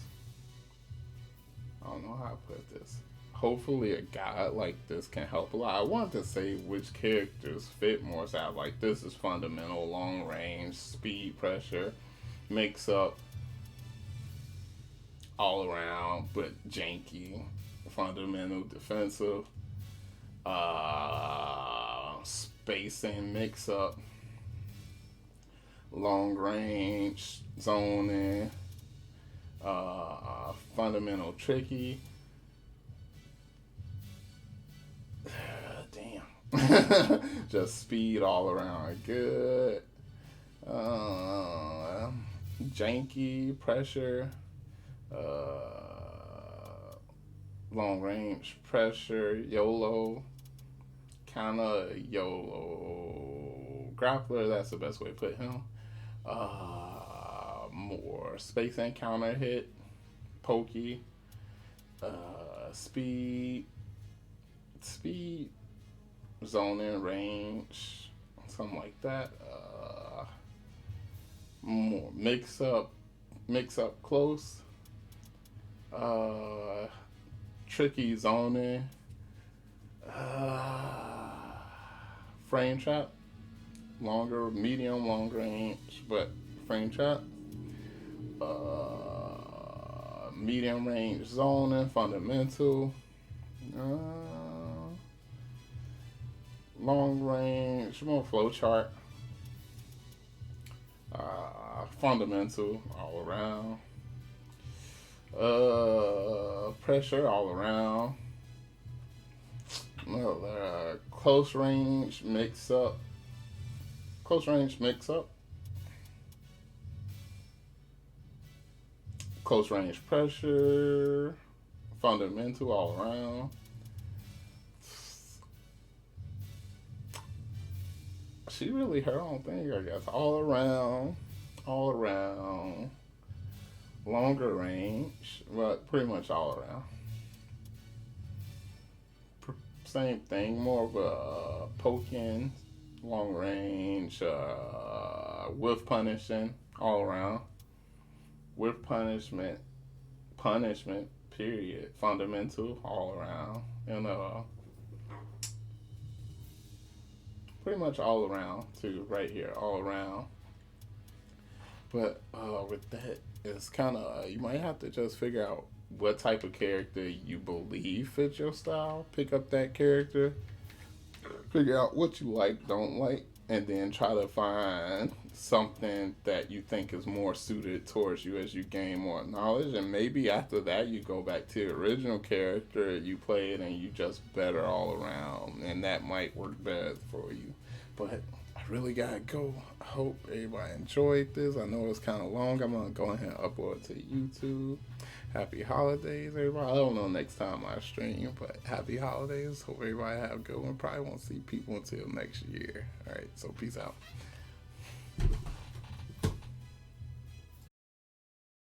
Hopefully a guide like this can help a lot. I want to say which characters fit more. So like this is fundamental, long range, speed, pressure, mix up, all around, but janky, fundamental, defensive, spacing, mix up, long range, zoning, fundamental, tricky. Damn. Just speed all around good. Janky, pressure, long range, pressure, YOLO, kinda YOLO grappler, that's the best way to put him. More space and counter hit, pokey, speed, zoning, range, something like that. More mix up close, tricky zoning, frame trap, medium, long range, but frame trap, medium range zoning, fundamental, long range, more flow chart, fundamental all around, Pressure all around. Close range mix up. Close range mix up. Close range pressure. Fundamental all around. She really her own thing, I guess. All around. All around. Longer range, but pretty much all around. Same thing, more of a poking, long range, with punishing, all around. With punishment, period. Fundamental, all around. And pretty much all around, too, right here, all around. But with that, it's kind of, you might have to just figure out what type of character you believe fits your style. Pick up that character, figure out what you like, don't like, and then try to find something that you think is more suited towards you as you gain more knowledge. And maybe after that, you go back to the original character you played and you just better all around, and that might work better for you. But I really gotta go. I hope everybody enjoyed this. I know it's kind of long. I'm gonna go ahead and upload it to YouTube. Happy holidays, everybody. I don't know next time I stream, but happy holidays. Hope everybody have a good one. Probably won't see people until next year. All right, so peace out.